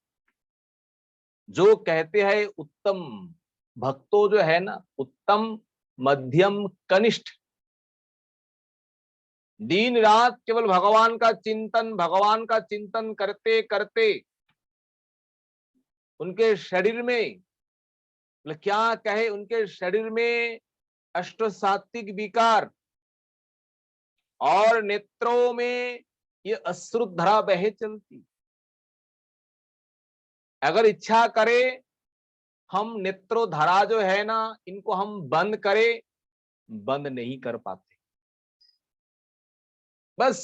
जो कहते हैं उत्तम भक्तों जो है ना, उत्तम, मध्यम, कनिष्ठ, दिन रात केवल भगवान का चिंतन करते करते उनके शरीर में, क्या कहे, उनके शरीर में अष्ट सात्विक विकार और नेत्रों में ये अश्रुधारा बहे चलती। अगर इच्छा करे हम नेत्रोधारा जो है ना, इनको हम बंद करें, बंद नहीं कर पाते। बस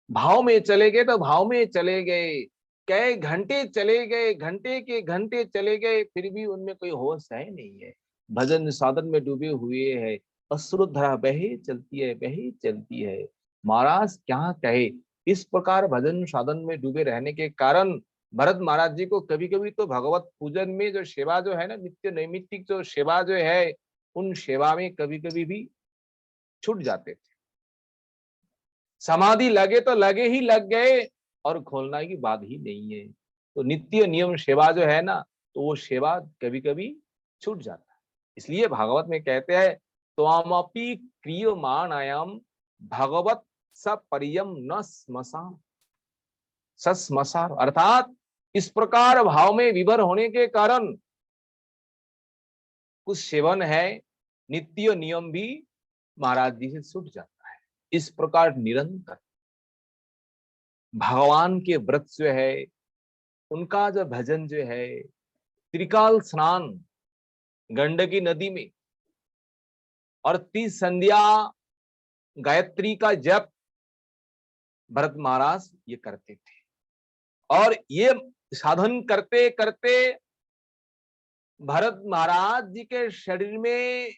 भाव में चले गए तो भाव में चले गए। कई घंटे चले गए, घंटे के घंटे चले गए, फिर भी उनमें कोई होश है नहीं है। भजन साधन में डूबे हुए है, अश्रुधारा बहे चलती है, बहे चलती है। महाराज क्या कहे, इस प्रकार भजन साधन में डूबे रहने के कारण भरत महाराज जी को कभी कभी तो भगवत पूजन में जो सेवा जो है ना, नित्य नैमित्तिक जो सेवा जो है, उन सेवा में कभी कभी भी छूट जाते थे। समाधि लगे तो लगे ही लग गए, और खोलना की बात ही नहीं है। तो नित्य नियम सेवा जो है ना, तो वो सेवा कभी कभी छूट जाता है। इसलिए भागवत में कहते हैं त्वामपि क्रियमाणायाम भगवत सपरियम न स्मशान सस्मसार, अर्थात इस प्रकार भाव में विभोर होने के कारण कुछ सेवन है, नित्य नियम भी महाराज जी से छूट जाता है। इस प्रकार निरंतर भगवान के व्रत जो है, उनका जो भजन जो है, त्रिकाल स्नान गंडकी नदी में और 30 संध्या गायत्री का जप भरत महाराज ये करते थे। और ये साधन करते करते भरत महाराज जी के शरीर में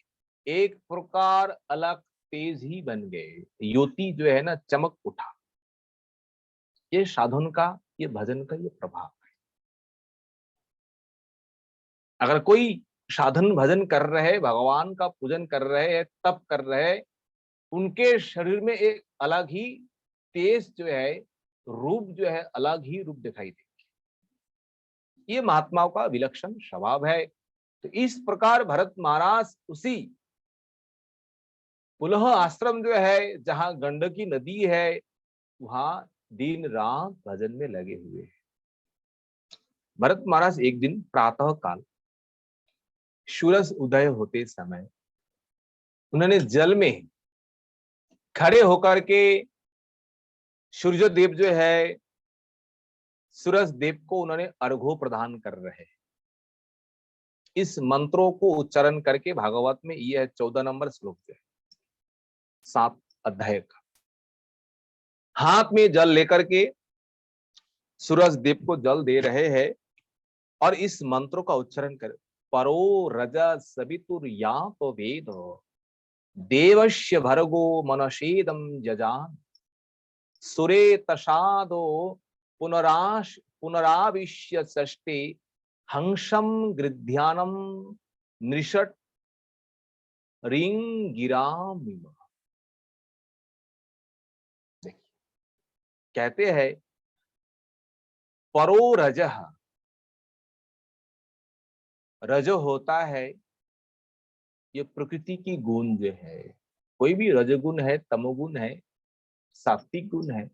एक प्रकार अलग तेज ही बन गए, ज्योति जो है ना चमक उठा। ये साधन का, ये भजन का ये प्रभाव है। अगर कोई साधन भजन कर रहे, भगवान का पूजन कर रहे हैं, तप कर रहे हैं, उनके शरीर में एक अलग ही तेज जो है, रूप जो है, अलग ही रूप दिखाई देगी। ये महात्माओं का विलक्षण स्वभाव है। तो इस प्रकार भरत महाराज उसी पुलह आश्रम जो है, जहां गंडकी नदी है, वहां दिन रात भजन में लगे हुए हैं। भरत महाराज एक दिन प्रातः काल सूरज उदय होते समय उन्होंने जल में खड़े होकर के सूर्य देव जो है, सूरज देव को उन्होंने अर्घ्य प्रदान कर रहे। इस मंत्रों को उच्चारण करके भागवत में यह 14 नंबर श्लोक है 7 अध्याय का। हाथ में जल लेकर के सूरज देव को जल दे रहे हैं और इस मंत्रों का उच्चारण कर, परो रज सवितुर्या तो वेद देवस्य भर्गो मनसेदम जजान सुरे तसादो पुनराविश्य षष्टे हंसम गृध्यानम नृषट रिंग गिराम। कहते हैं परो रजह, रज होता है ये प्रकृति की गुण जो है। कोई भी रजगुण है, तमोगुण है, सात्विक गुण है।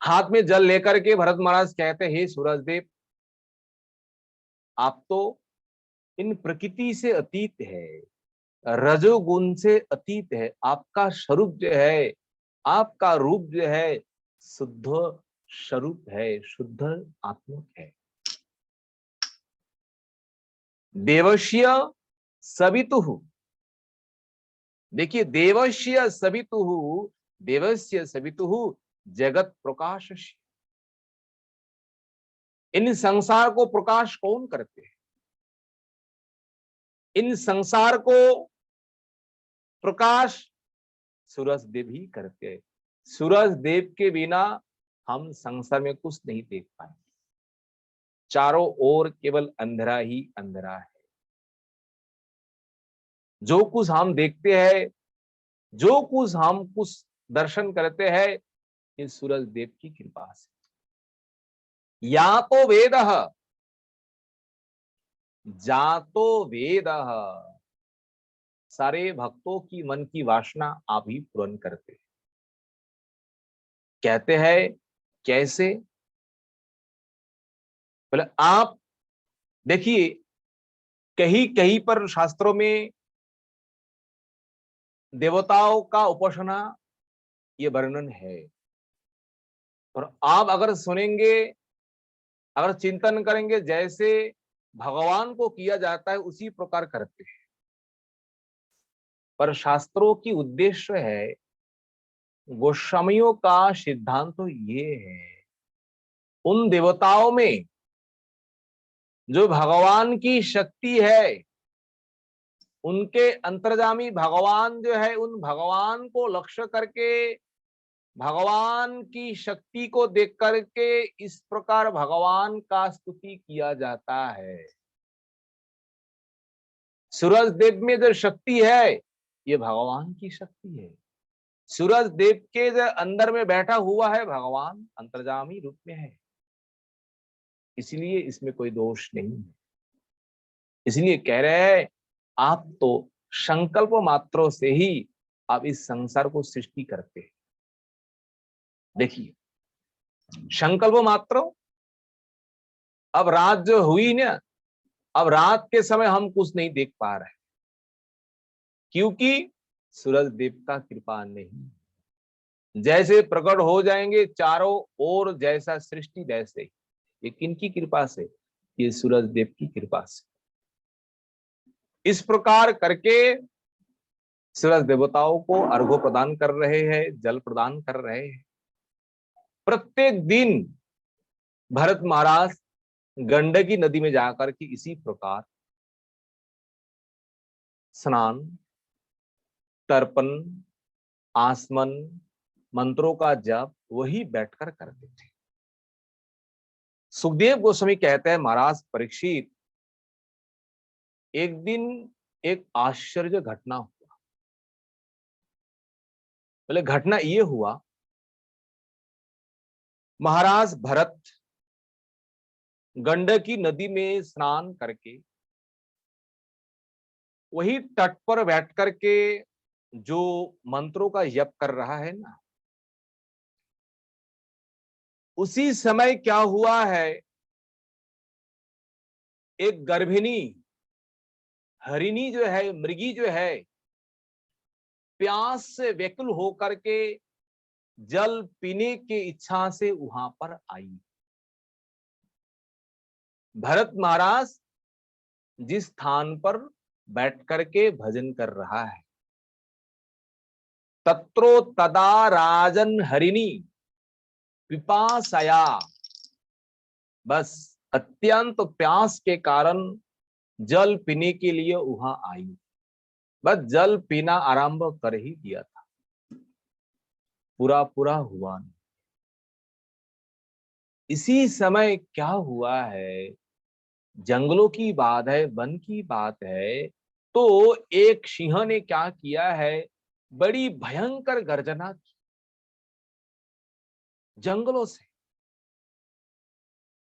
हाथ में जल लेकर के भरत महाराज कहते हे सूरजदेव, आप तो इन प्रकृति से अतीत है, रजोगुण से अतीत है। आपका स्वरूप जो है, आपका रूप जो है, शुद्ध स्वरूप है, शुद्ध आत्मिक है। देवस्य सवितुः, देखिए देवस्य सवितुः, देवस्य सवितुः जगत प्रकाश। इन संसार को प्रकाश कौन करते हैं? इन संसार को प्रकाश सूरज देव ही करते हैं। सूरज देव के बिना हम संसार में कुछ नहीं देख पाएंगे। चारों ओर केवल अंधेरा ही अंधेरा है। जो कुछ हम देखते हैं, जो कुछ हम कुछ दर्शन करते हैं, ये सूरज देव की कृपा से। या तो वेदः जातो वेदः, सारे भक्तों की मन की वासना आप ही पूर्ण करते हैं। कहते हैं कैसे? बोले आप देखिए, कहीं कहीं पर शास्त्रों में देवताओं का उपासना ये वर्णन है, और आप अगर सुनेंगे, अगर चिंतन करेंगे, जैसे भगवान को किया जाता है उसी प्रकार करते हैं। पर शास्त्रों की उद्देश्य है, गोस्वामियों का सिद्धांत तो ये है, उन देवताओं में जो भगवान की शक्ति है, उनके अंतर्जामी भगवान जो है, उन भगवान को लक्ष्य करके, भगवान की शक्ति को देख करके इस प्रकार भगवान का स्तुति किया जाता है। सूरज देव में जो शक्ति है, ये भगवान की शक्ति है। सूरज देव के जो अंदर में बैठा हुआ है, भगवान अंतर्जामी रूप में है। इसलिए इसमें कोई दोष नहीं है। इसलिए कह रहे हैं आप तो संकल्प मात्रों से ही आप इस संसार को सृष्टि करते हैं। देखिए संकल्प मात्र, अब रात जो हुई ना, अब रात के समय हम कुछ नहीं देख पा रहे क्योंकि सूरज देव का कृपा नहीं। जैसे प्रकट हो जाएंगे चारों ओर जैसा सृष्टि वैसे ही। ये किनकी कृपा से? ये सूरज देव की कृपा से। इस प्रकार करके सूरज देवताओं को अर्घ्य प्रदान कर रहे हैं, जल प्रदान कर रहे हैं। प्रत्येक दिन भरत महाराज गंडकी नदी में जाकर के इसी प्रकार स्नान, तर्पण, आसमन, मंत्रों का जप वही बैठकर करते थे। सुखदेव गोस्वामी कहते हैं महाराज परीक्षित, एक दिन एक आश्चर्य घटना हुआ। बोले घटना ये हुआ, महाराज भरत गंडकी नदी में स्नान करके वही तट पर बैठ करके जो मंत्रों का जप कर रहा है ना, उसी समय क्या हुआ है, एक गर्भिणी हरिणी जो है, मृगी जो है, प्यास से व्याकुल होकर के जल पीने की इच्छा से वहां पर आई। भरत महाराज जिस स्थान पर बैठ करके भजन कर रहा है, तत्रो तदा राजन हरिणी पिपासया, बस अत्यंत प्यास के कारण जल पीने के लिए वहां आई। बस जल पीना आरंभ कर ही दिया था, पूरा पूरा हुआ नहीं। इसी समय क्या हुआ है, जंगलों की बात है, वन की बात है, तो एक सिंह ने क्या किया है, बड़ी भयंकर गर्जना की जंगलों से,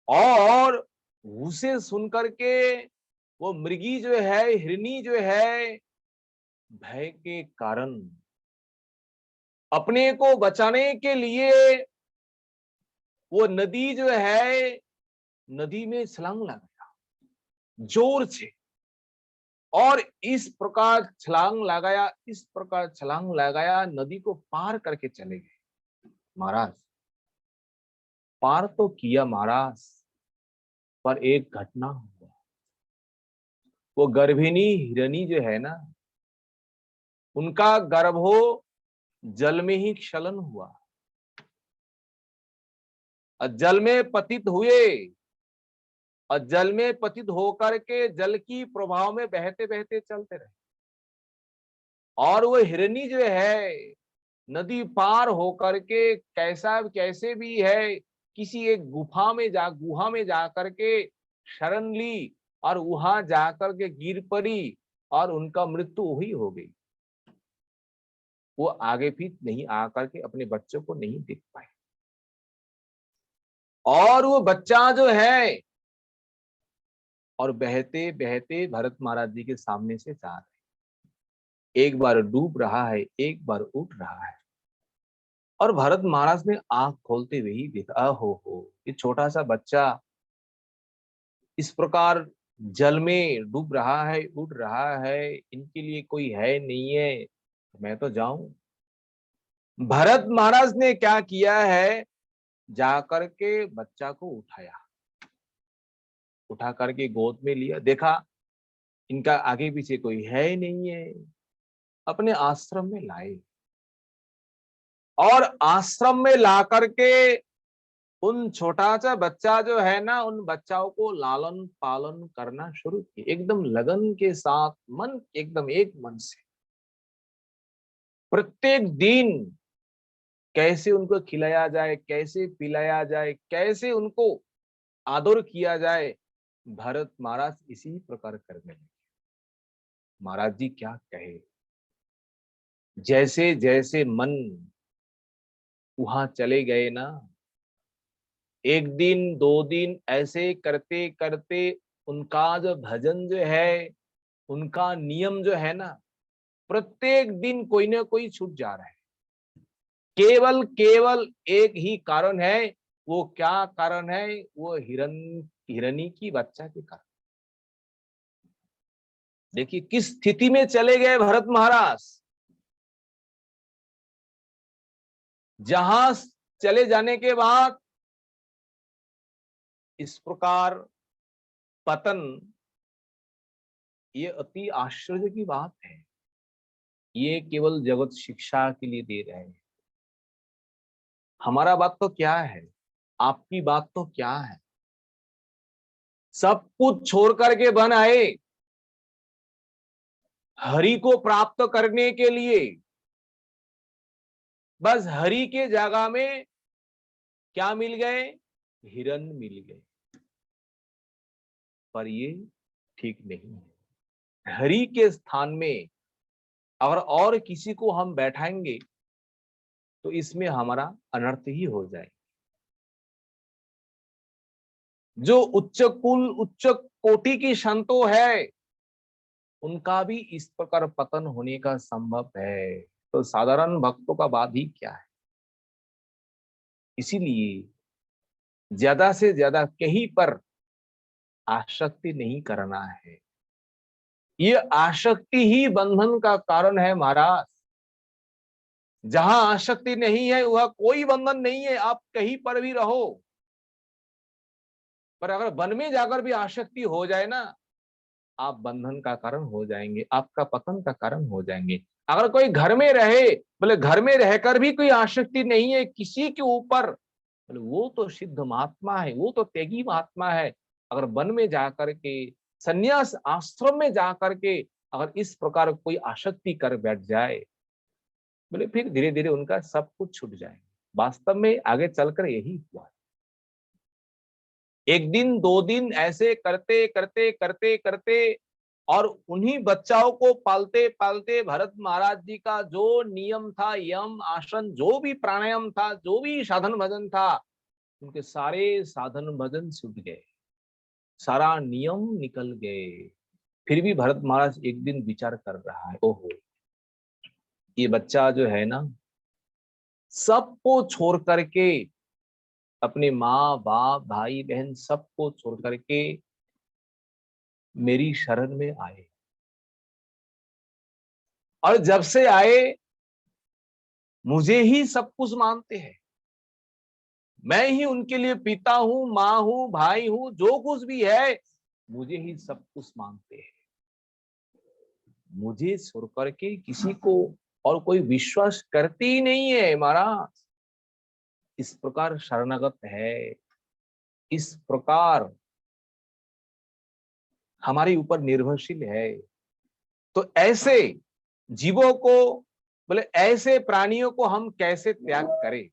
और उसे सुनकर के वो मृगी जो है, हिरनी जो है, भय के कारण अपने को बचाने के लिए वो नदी जो है, नदी में छलांग लगाया जोर से, और इस प्रकार छलांग लगाया, इस प्रकार छलांग लगाया, नदी को पार करके चले गए। महाराज पार तो किया महाराज, पर एक घटना हुआ। वो गर्भिणी हिरनी जो है ना, उनका गर्भो जल में ही क्षलन हुआ, और जल में पतित हुए, और जल में पतित होकर के जल की प्रभाव में बहते बहते चलते रहे। और वो हिरनी जो है, नदी पार होकर के कैसे भी है, किसी एक गुहा में जाकर के शरण ली, और वहां जाकर के गिर पड़ी, और उनका मृत्यु हुई हो गई। वो आगे भी नहीं आकर के अपने बच्चों को नहीं देख पाए। और वो बच्चा जो है, और बहते बहते भरत महाराज जी के सामने से जा रहे, एक बार डूब रहा है, एक बार उठ रहा है। और भरत महाराज ने आंख खोलते हुए ही देखा, हो ये छोटा सा बच्चा इस प्रकार जल में डूब रहा है, उड़ रहा है, इनके लिए कोई है नहीं है, मैं तो जाऊं। भरत महाराज ने क्या किया है, जाकर के बच्चा को उठाया, उठा करके गोद में लिया, देखा इनका आगे पीछे कोई है नहीं है, अपने आश्रम में लाए, और आश्रम में ला करके उन छोटा सा बच्चा जो है ना, उन बच्चाओं को लालन पालन करना शुरू किया, एकदम लगन के साथ, मन एकदम एक मन से। प्रत्येक दिन कैसे उनको खिलाया जाए, कैसे पिलाया जाए, कैसे उनको आदर किया जाए, भरत महाराज इसी प्रकार करने लगे। महाराज जी क्या कहे, जैसे जैसे मन वहां चले गए ना, एक दिन 2 दिन ऐसे करते करते उनका जो भजन जो है, उनका नियम जो है ना, प्रत्येक दिन कोई ना कोई छूट जा रहा है। केवल केवल एक ही कारण है। वो क्या कारण है? वो हिरणी की बच्चा के कारण। देखिए किस स्थिति में चले गए भरत महाराज। जहां चले जाने के बाद इस प्रकार पतन, ये अति आश्चर्य की बात है। ये केवल जगत शिक्षा के लिए दे रहे हैं। हमारा बात तो क्या है, आपकी बात तो क्या है? सब कुछ छोड़ करके बन आए हरि को प्राप्त करने के लिए। बस हरि के जगह में क्या मिल गए? हिरन मिल गए। पर ये ठीक नहीं है। हरि के स्थान में अगर और किसी को हम बैठाएंगे तो इसमें हमारा अनर्थ ही हो जाए। जो उच्च कुल उच्च कोटि की संतो है, उनका भी इस प्रकार पतन होने का संभव है, तो साधारण भक्तों का बात ही क्या है। इसीलिए ज्यादा से ज्यादा कहीं पर आसक्ति नहीं करना है। ये आसक्ति ही बंधन का कारण है महाराज। जहां आसक्ति नहीं है वह कोई बंधन नहीं है। आप कहीं पर भी रहो, पर अगर वन में जाकर भी आसक्ति हो जाए ना, आप बंधन का कारण हो जाएंगे, आपका पतन का कारण हो जाएंगे। अगर कोई घर में रहे, बोले घर में रहकर भी कोई आसक्ति नहीं है किसी के ऊपर, बोले वो तो सिद्ध महात्मा है, वो तो त्यागी महात्मा है। अगर वन में जाकर के, संन्यास आश्रम में जाकर के अगर इस प्रकार कोई आसक्ति कर बैठ जाए, बोले फिर धीरे धीरे उनका सब कुछ छूट जाएगा। वास्तव में आगे चलकर यही हुआ। एक दिन 2 दिन ऐसे करते करते करते करते और उन्हीं बच्चाओं को पालते पालते भरत महाराज जी का जो नियम था, यम आसन, जो भी प्राणायाम था, जो भी साधन भजन था, उनके सारे साधन भजन छूट गए, सारा नियम निकल गए। फिर भी भरत महाराज एक दिन विचार कर रहा है, ओहो ये बच्चा जो है ना, सबको छोड़ करके, अपने माँ बाप भाई बहन सबको छोड़ करके मेरी शरण में आए, और जब से आए मुझे ही सब कुछ मानते हैं। मैं ही उनके लिए पिता हूं, माँ हूं, भाई हूं, जो कुछ भी है मुझे ही सब कुछ मानते हैं। मुझे छोड़ करके किसी को और कोई विश्वास करते ही नहीं है महाराज। इस प्रकार शरणागत है, इस प्रकार हमारे ऊपर निर्भरशील है। तो ऐसे जीवों को, बोले ऐसे प्राणियों को हम कैसे त्याग करें?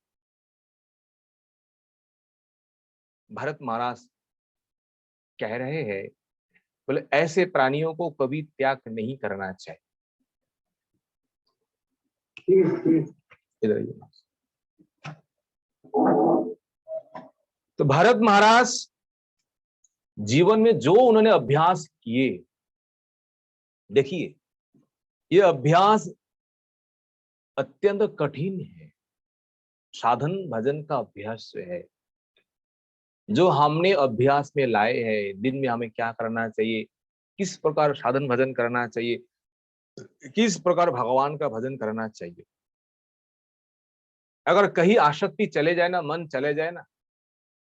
भरत महाराज कह रहे हैं, बोले ऐसे प्राणियों को कभी त्याग नहीं करना चाहिए। इधर तो भरत महाराज जीवन में जो उन्होंने अभ्यास किए, देखिए ये अभ्यास अत्यंत कठिन है। साधन भजन का अभ्यास है जो हमने अभ्यास में लाए हैं। दिन में हमें क्या करना चाहिए, किस प्रकार साधन भजन करना चाहिए, किस प्रकार भगवान का भजन करना चाहिए। अगर कहीं आसक्ति चले जाए ना, मन चले जाए ना,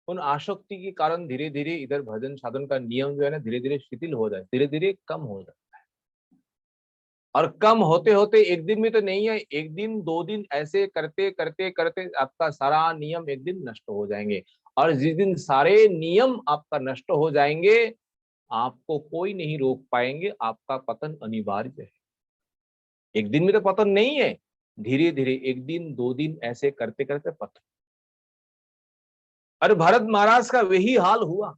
उन आसक्ति के कारण धीरे धीरे इधर भजन साधन का नियम जो है ना, धीरे धीरे शिथिल हो जाए, धीरे धीरे कम हो जाए। और कम होते होते एक दिन में तो नहीं है, एक दिन 2 दिन ऐसे करते करते करते आपका सारा नियम एक दिन नष्ट हो जाएंगे। और जिस दिन सारे नियम आपका नष्ट हो जाएंगे, आपको कोई नहीं रोक पाएंगे, आपका पतन अनिवार्य है। एक दिन में तो पतन नहीं है, धीरे धीरे 1 दिन 2 दिन ऐसे करते करते पतन। अरे भरत महाराज का वही हाल हुआ।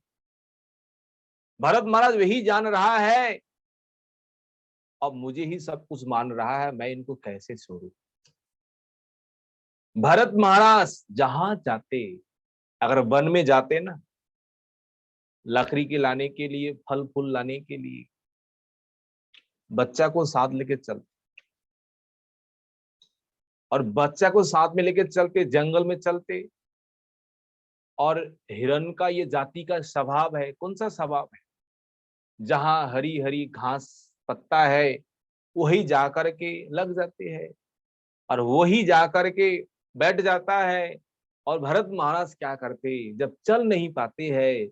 भरत महाराज वही जान रहा है, अब मुझे ही सब कुछ मान रहा है, मैं इनको कैसे छोड़ू। भरत महाराज जहां जाते अगर वन में जाते ना लकड़ी के लाने के लिए, फल फूल लाने के लिए, बच्चा को साथ लेके चलते, और बच्चा को साथ में लेके चलते, जंगल में चलते, और हिरण का ये जाति का स्वभाव है, कौन सा स्वभाव है, जहां हरी हरी घास पत्ता है वही जाकर के लग जाते हैं और वही जाकर के बैठ जाता है। और भरत महाराज क्या करते, जब चल नहीं पाते हैं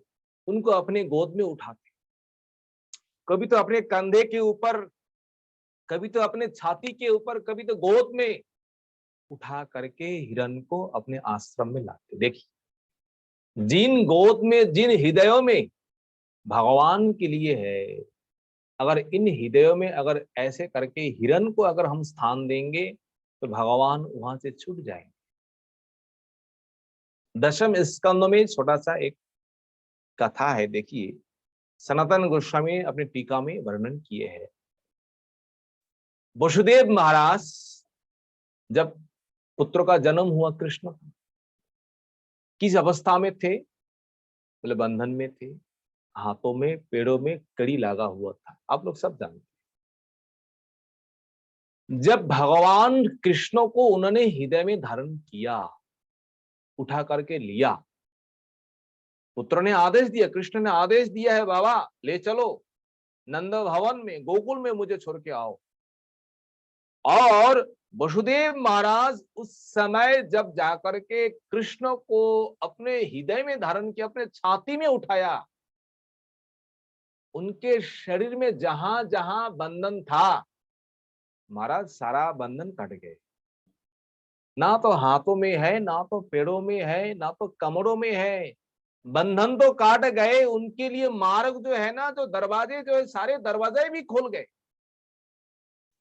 उनको अपने गोद में उठाते, कभी तो अपने कंधे के ऊपर, कभी तो अपने छाती के ऊपर, कभी तो गोद में उठा करके हिरण को अपने आश्रम में लाते। देखिए, जिन गोद में, जिन हृदयों में भगवान के लिए है, अगर इन हृदयों में अगर ऐसे करके हिरण को अगर हम स्थान देंगे तो भगवान वहां से छूट जाएंगे। दशम स्कंद में छोटा सा एक कथा है, देखिए, सनातन गोस्वामी ने अपनी टीका में वर्णन किए हैं। वसुदेव महाराज जब पुत्र का जन्म हुआ कृष्ण, किस अवस्था में थे, बोले बंधन में थे, हाथों में पेड़ों में कड़ी लगा हुआ था, आप लोग सब जानते हैं। जब भगवान कृष्ण को उन्होंने हृदय में धारण किया, उठा करके लिया, पुत्र ने आदेश दिया, कृष्ण ने आदेश दिया है, बाबा ले चलो नंद भवन में, गोकुल में मुझे छोड़ के आओ। और वसुदेव महाराज उस समय जब जाकर के कृष्ण को अपने हृदय में धारण किया, अपने छाती में उठाया, उनके शरीर में जहां जहां बंधन था महाराज सारा बंधन कट गए। ना तो हाथों में है, ना तो पेड़ों में है, ना तो कमरों में है, बंधन तो काट गए। उनके लिए मार्ग जो है ना, जो दरवाजे जो है, सारे दरवाजे भी खोल गए।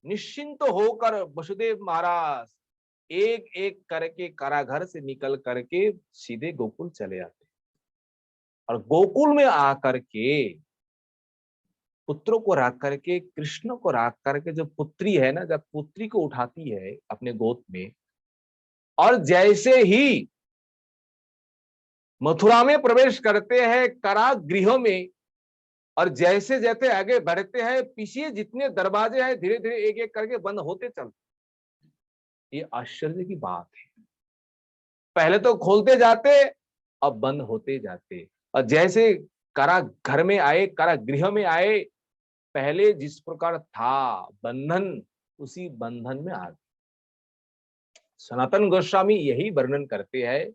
निश्चिंत होकर वसुदेव महाराज एक एक करके कारागार से निकल करके सीधे गोकुल चले आते, और गोकुल में आकर के पुत्रों को रख करके, कृष्ण को रख करके, जो पुत्री है ना, जब पुत्री को उठाती है अपने गोद में, और जैसे ही मथुरा में प्रवेश करते हैं कारागृहों में, और जैसे जैसे आगे बढ़ते हैं पीछे जितने दरवाजे हैं धीरे धीरे एक एक करके बंद होते चलते। ये आश्चर्य की बात है, पहले तो खोलते जाते, अब बंद होते जाते। और जैसे कारागृह में आए, कारागृह में आए, पहले जिस प्रकार था बंधन, उसी बंधन में आ गए। सनातन गोस्वामी यही वर्णन करते हैं,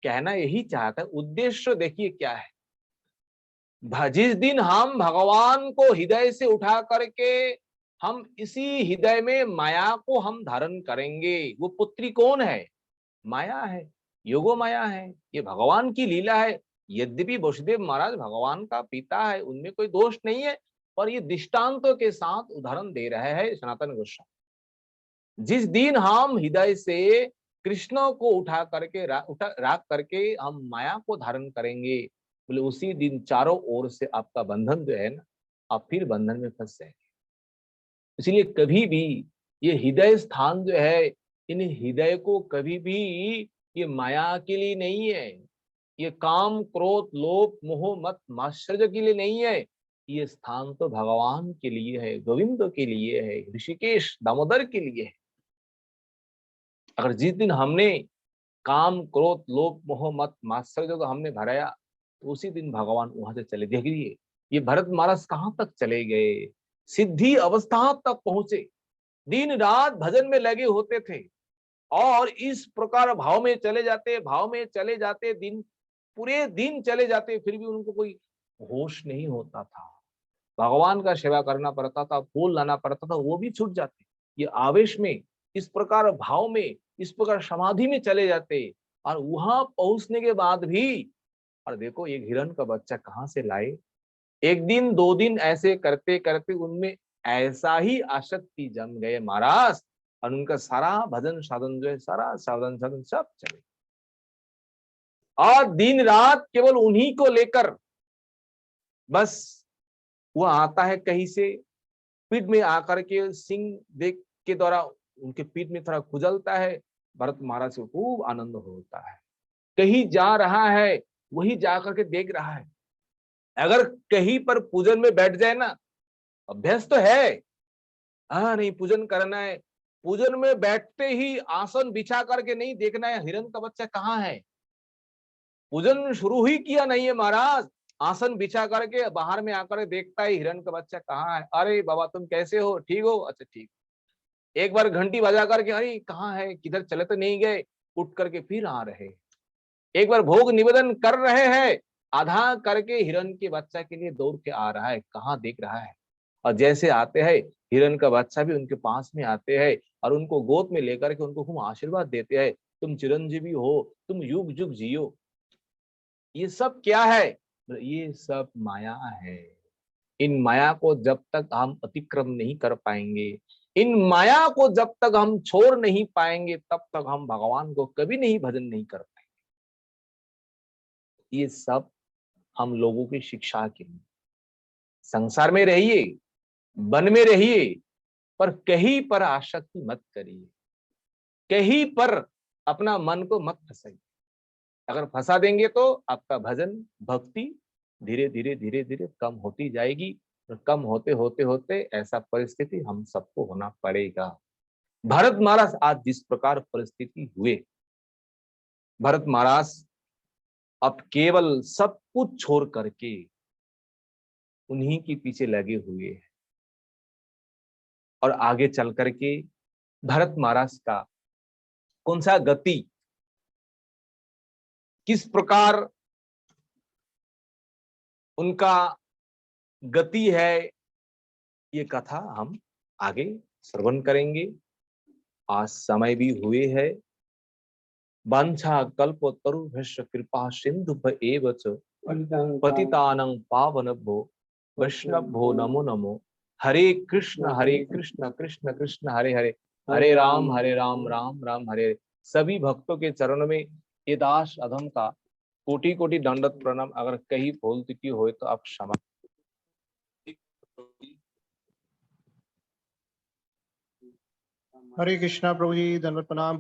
कहना यही चाहता है, उद्देश्य देखिए क्या है। जिस दिन हम भगवान को हृदय से उठा करके हम इसी हृदय में माया को हम धारण करेंगे, वो पुत्री कौन है, माया है, योगो माया है, ये भगवान की लीला है। यद्यपि वसुदेव महाराज भगवान का पिता है, उनमें कोई दोष नहीं है, पर ये दृष्टांतों के साथ उदाहरण दे रहे हैं सनातन गोस्वामी। जिस दिन हम हृदय से कृष्ण को उठा करके रख करके हम माया को धारण करेंगे, बोले उसी दिन चारों ओर से आपका बंधन जो है ना, आप फिर बंधन में फंस जाएंगे। इसलिए कभी भी ये हृदय स्थान जो है, इन हृदय को कभी भी ये माया के लिए नहीं है, ये काम क्रोध लोभ मोह मत माश्चर्य के लिए नहीं है, ये स्थान तो भगवान के लिए है, गोविंद के लिए है, ऋषिकेश दामोदर के लिए है। अगर जिस दिन हमने काम क्रोध लोभ मोह मत मात्सर्य को हमने भराया, तो उसी दिन भगवान वहां से चले। देखिए ये भरत महाराज कहां तक चले गए, सिद्धि अवस्था तक पहुंचे, दिन रात भजन में लगे होते थे, और इस प्रकार भाव में चले जाते, भाव में चले जाते, दिन पूरे दिन चले जाते, फिर भी उनको कोई होश नहीं होता था। भगवान का सेवा करना पड़ता था, फूल लाना पड़ता था, वो भी छूट जाते। ये आवेश में, इस प्रकार भाव में, इस प्रकार समाधि में चले जाते, और वहां पहुंचने के बाद भी, और देखो एक हिरण का बच्चा कहां से लाए, एक दिन दो दिन ऐसे करते करते उनमें ऐसा ही आसक्ति जम गए महाराज, और उनका सारा भजन साधन जो है, सारा साधन साधन सब चले, और दिन रात केवल उन्हीं को लेकर, बस वो आता है कहीं से, पीठ में आकर के सिंह देख के द्वारा उनके पीठ में थोड़ा खुजलता है, भरत महाराज को खूब आनंद होता है। कहीं जा रहा है वही जा करके देख रहा है। अगर कहीं पर पूजन में बैठ जाए ना, अभ्यास तो है, हाँ नहीं पूजन करना है, पूजन में बैठते ही आसन बिछा करके नहीं देखना है हिरण का बच्चा कहाँ है। पूजन शुरू ही किया नहीं है महाराज, आसन बिछा करके बाहर में आकर देखता है हिरण का बच्चा कहाँ है। अरे बाबा तुम कैसे हो, ठीक हो, अच्छा ठीक। एक बार घंटी बजा करके अरे कहाँ है, किधर चले तो नहीं गए, उठ करके फिर आ रहे। एक बार भोग निवेदन कर रहे हैं, आधा करके हिरण के बच्चा के लिए दौड़ के आ रहा है, कहाँ देख रहा है। और जैसे आते हैं हिरण का बच्चा भी उनके पास में आते हैं और उनको गोद में लेकर के उनको खूब आशीर्वाद देते हैं, तुम चिरंजीवी हो, तुम युग युग जियो। ये सब क्या है, ये सब माया है। इन माया को जब तक हम अतिक्रम नहीं कर पाएंगे, इन माया को जब तक हम छोड़ नहीं पाएंगे, तब तक हम भगवान को कभी नहीं भजन नहीं कर पाएंगे। ये सब हम लोगों की शिक्षा के लिए। संसार में रहिए, वन में रहिए, पर कहीं पर आसक्ति मत करिए, कहीं पर अपना मन को मत फंसाइए। अगर फंसा देंगे तो आपका भजन भक्ति धीरे धीरे धीरे धीरे कम होती जाएगी, और कम होते होते होते ऐसा परिस्थिति हम सबको होना पड़ेगा। भरत महाराज आज जिस प्रकार परिस्थिति हुए, भरत महाराज अब केवल सब कुछ छोड़ करके उन्हीं के पीछे लगे हुए हैं। और आगे चल करके भरत महाराज का कौन सा गति, किस प्रकार उनका गति है, ये कथा हम आगे श्रवण करेंगे। आज समय भी हुए है। वांछा कल्पतरुभ्यश्च कृपा सिंधुभ्य च पतितानं पावनभ्यो वैष्णवभ्यो नमो नमो। हरे कृष्ण कृष्ण कृष्ण हरे हरे, हरे राम राम राम हरे हरे। सभी भक्तों के चरणों में ये दास अधम का कोटि कोटि दंडवत प्रणाम। अगर कहीं भूल चुकी हो तो आप क्षमा। हरे कृष्णा प्रभु जी, दंडवत प्रणाम।